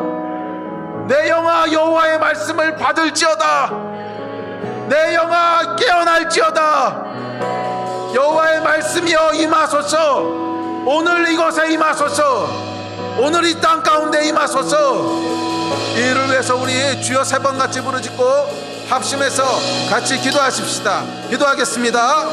내 영아 여호와의 말씀을 받을지어다. 내 영아 깨어날지어다. 여호와의 말씀이여 임하소서. 오늘 이곳에 임하소서. 오늘 이 땅 가운데 임하소서. 이 일을 위해서 우리 주여 3번 같이 부르짖고 합심해서 같이 기도하십시다. 기도하겠습니다.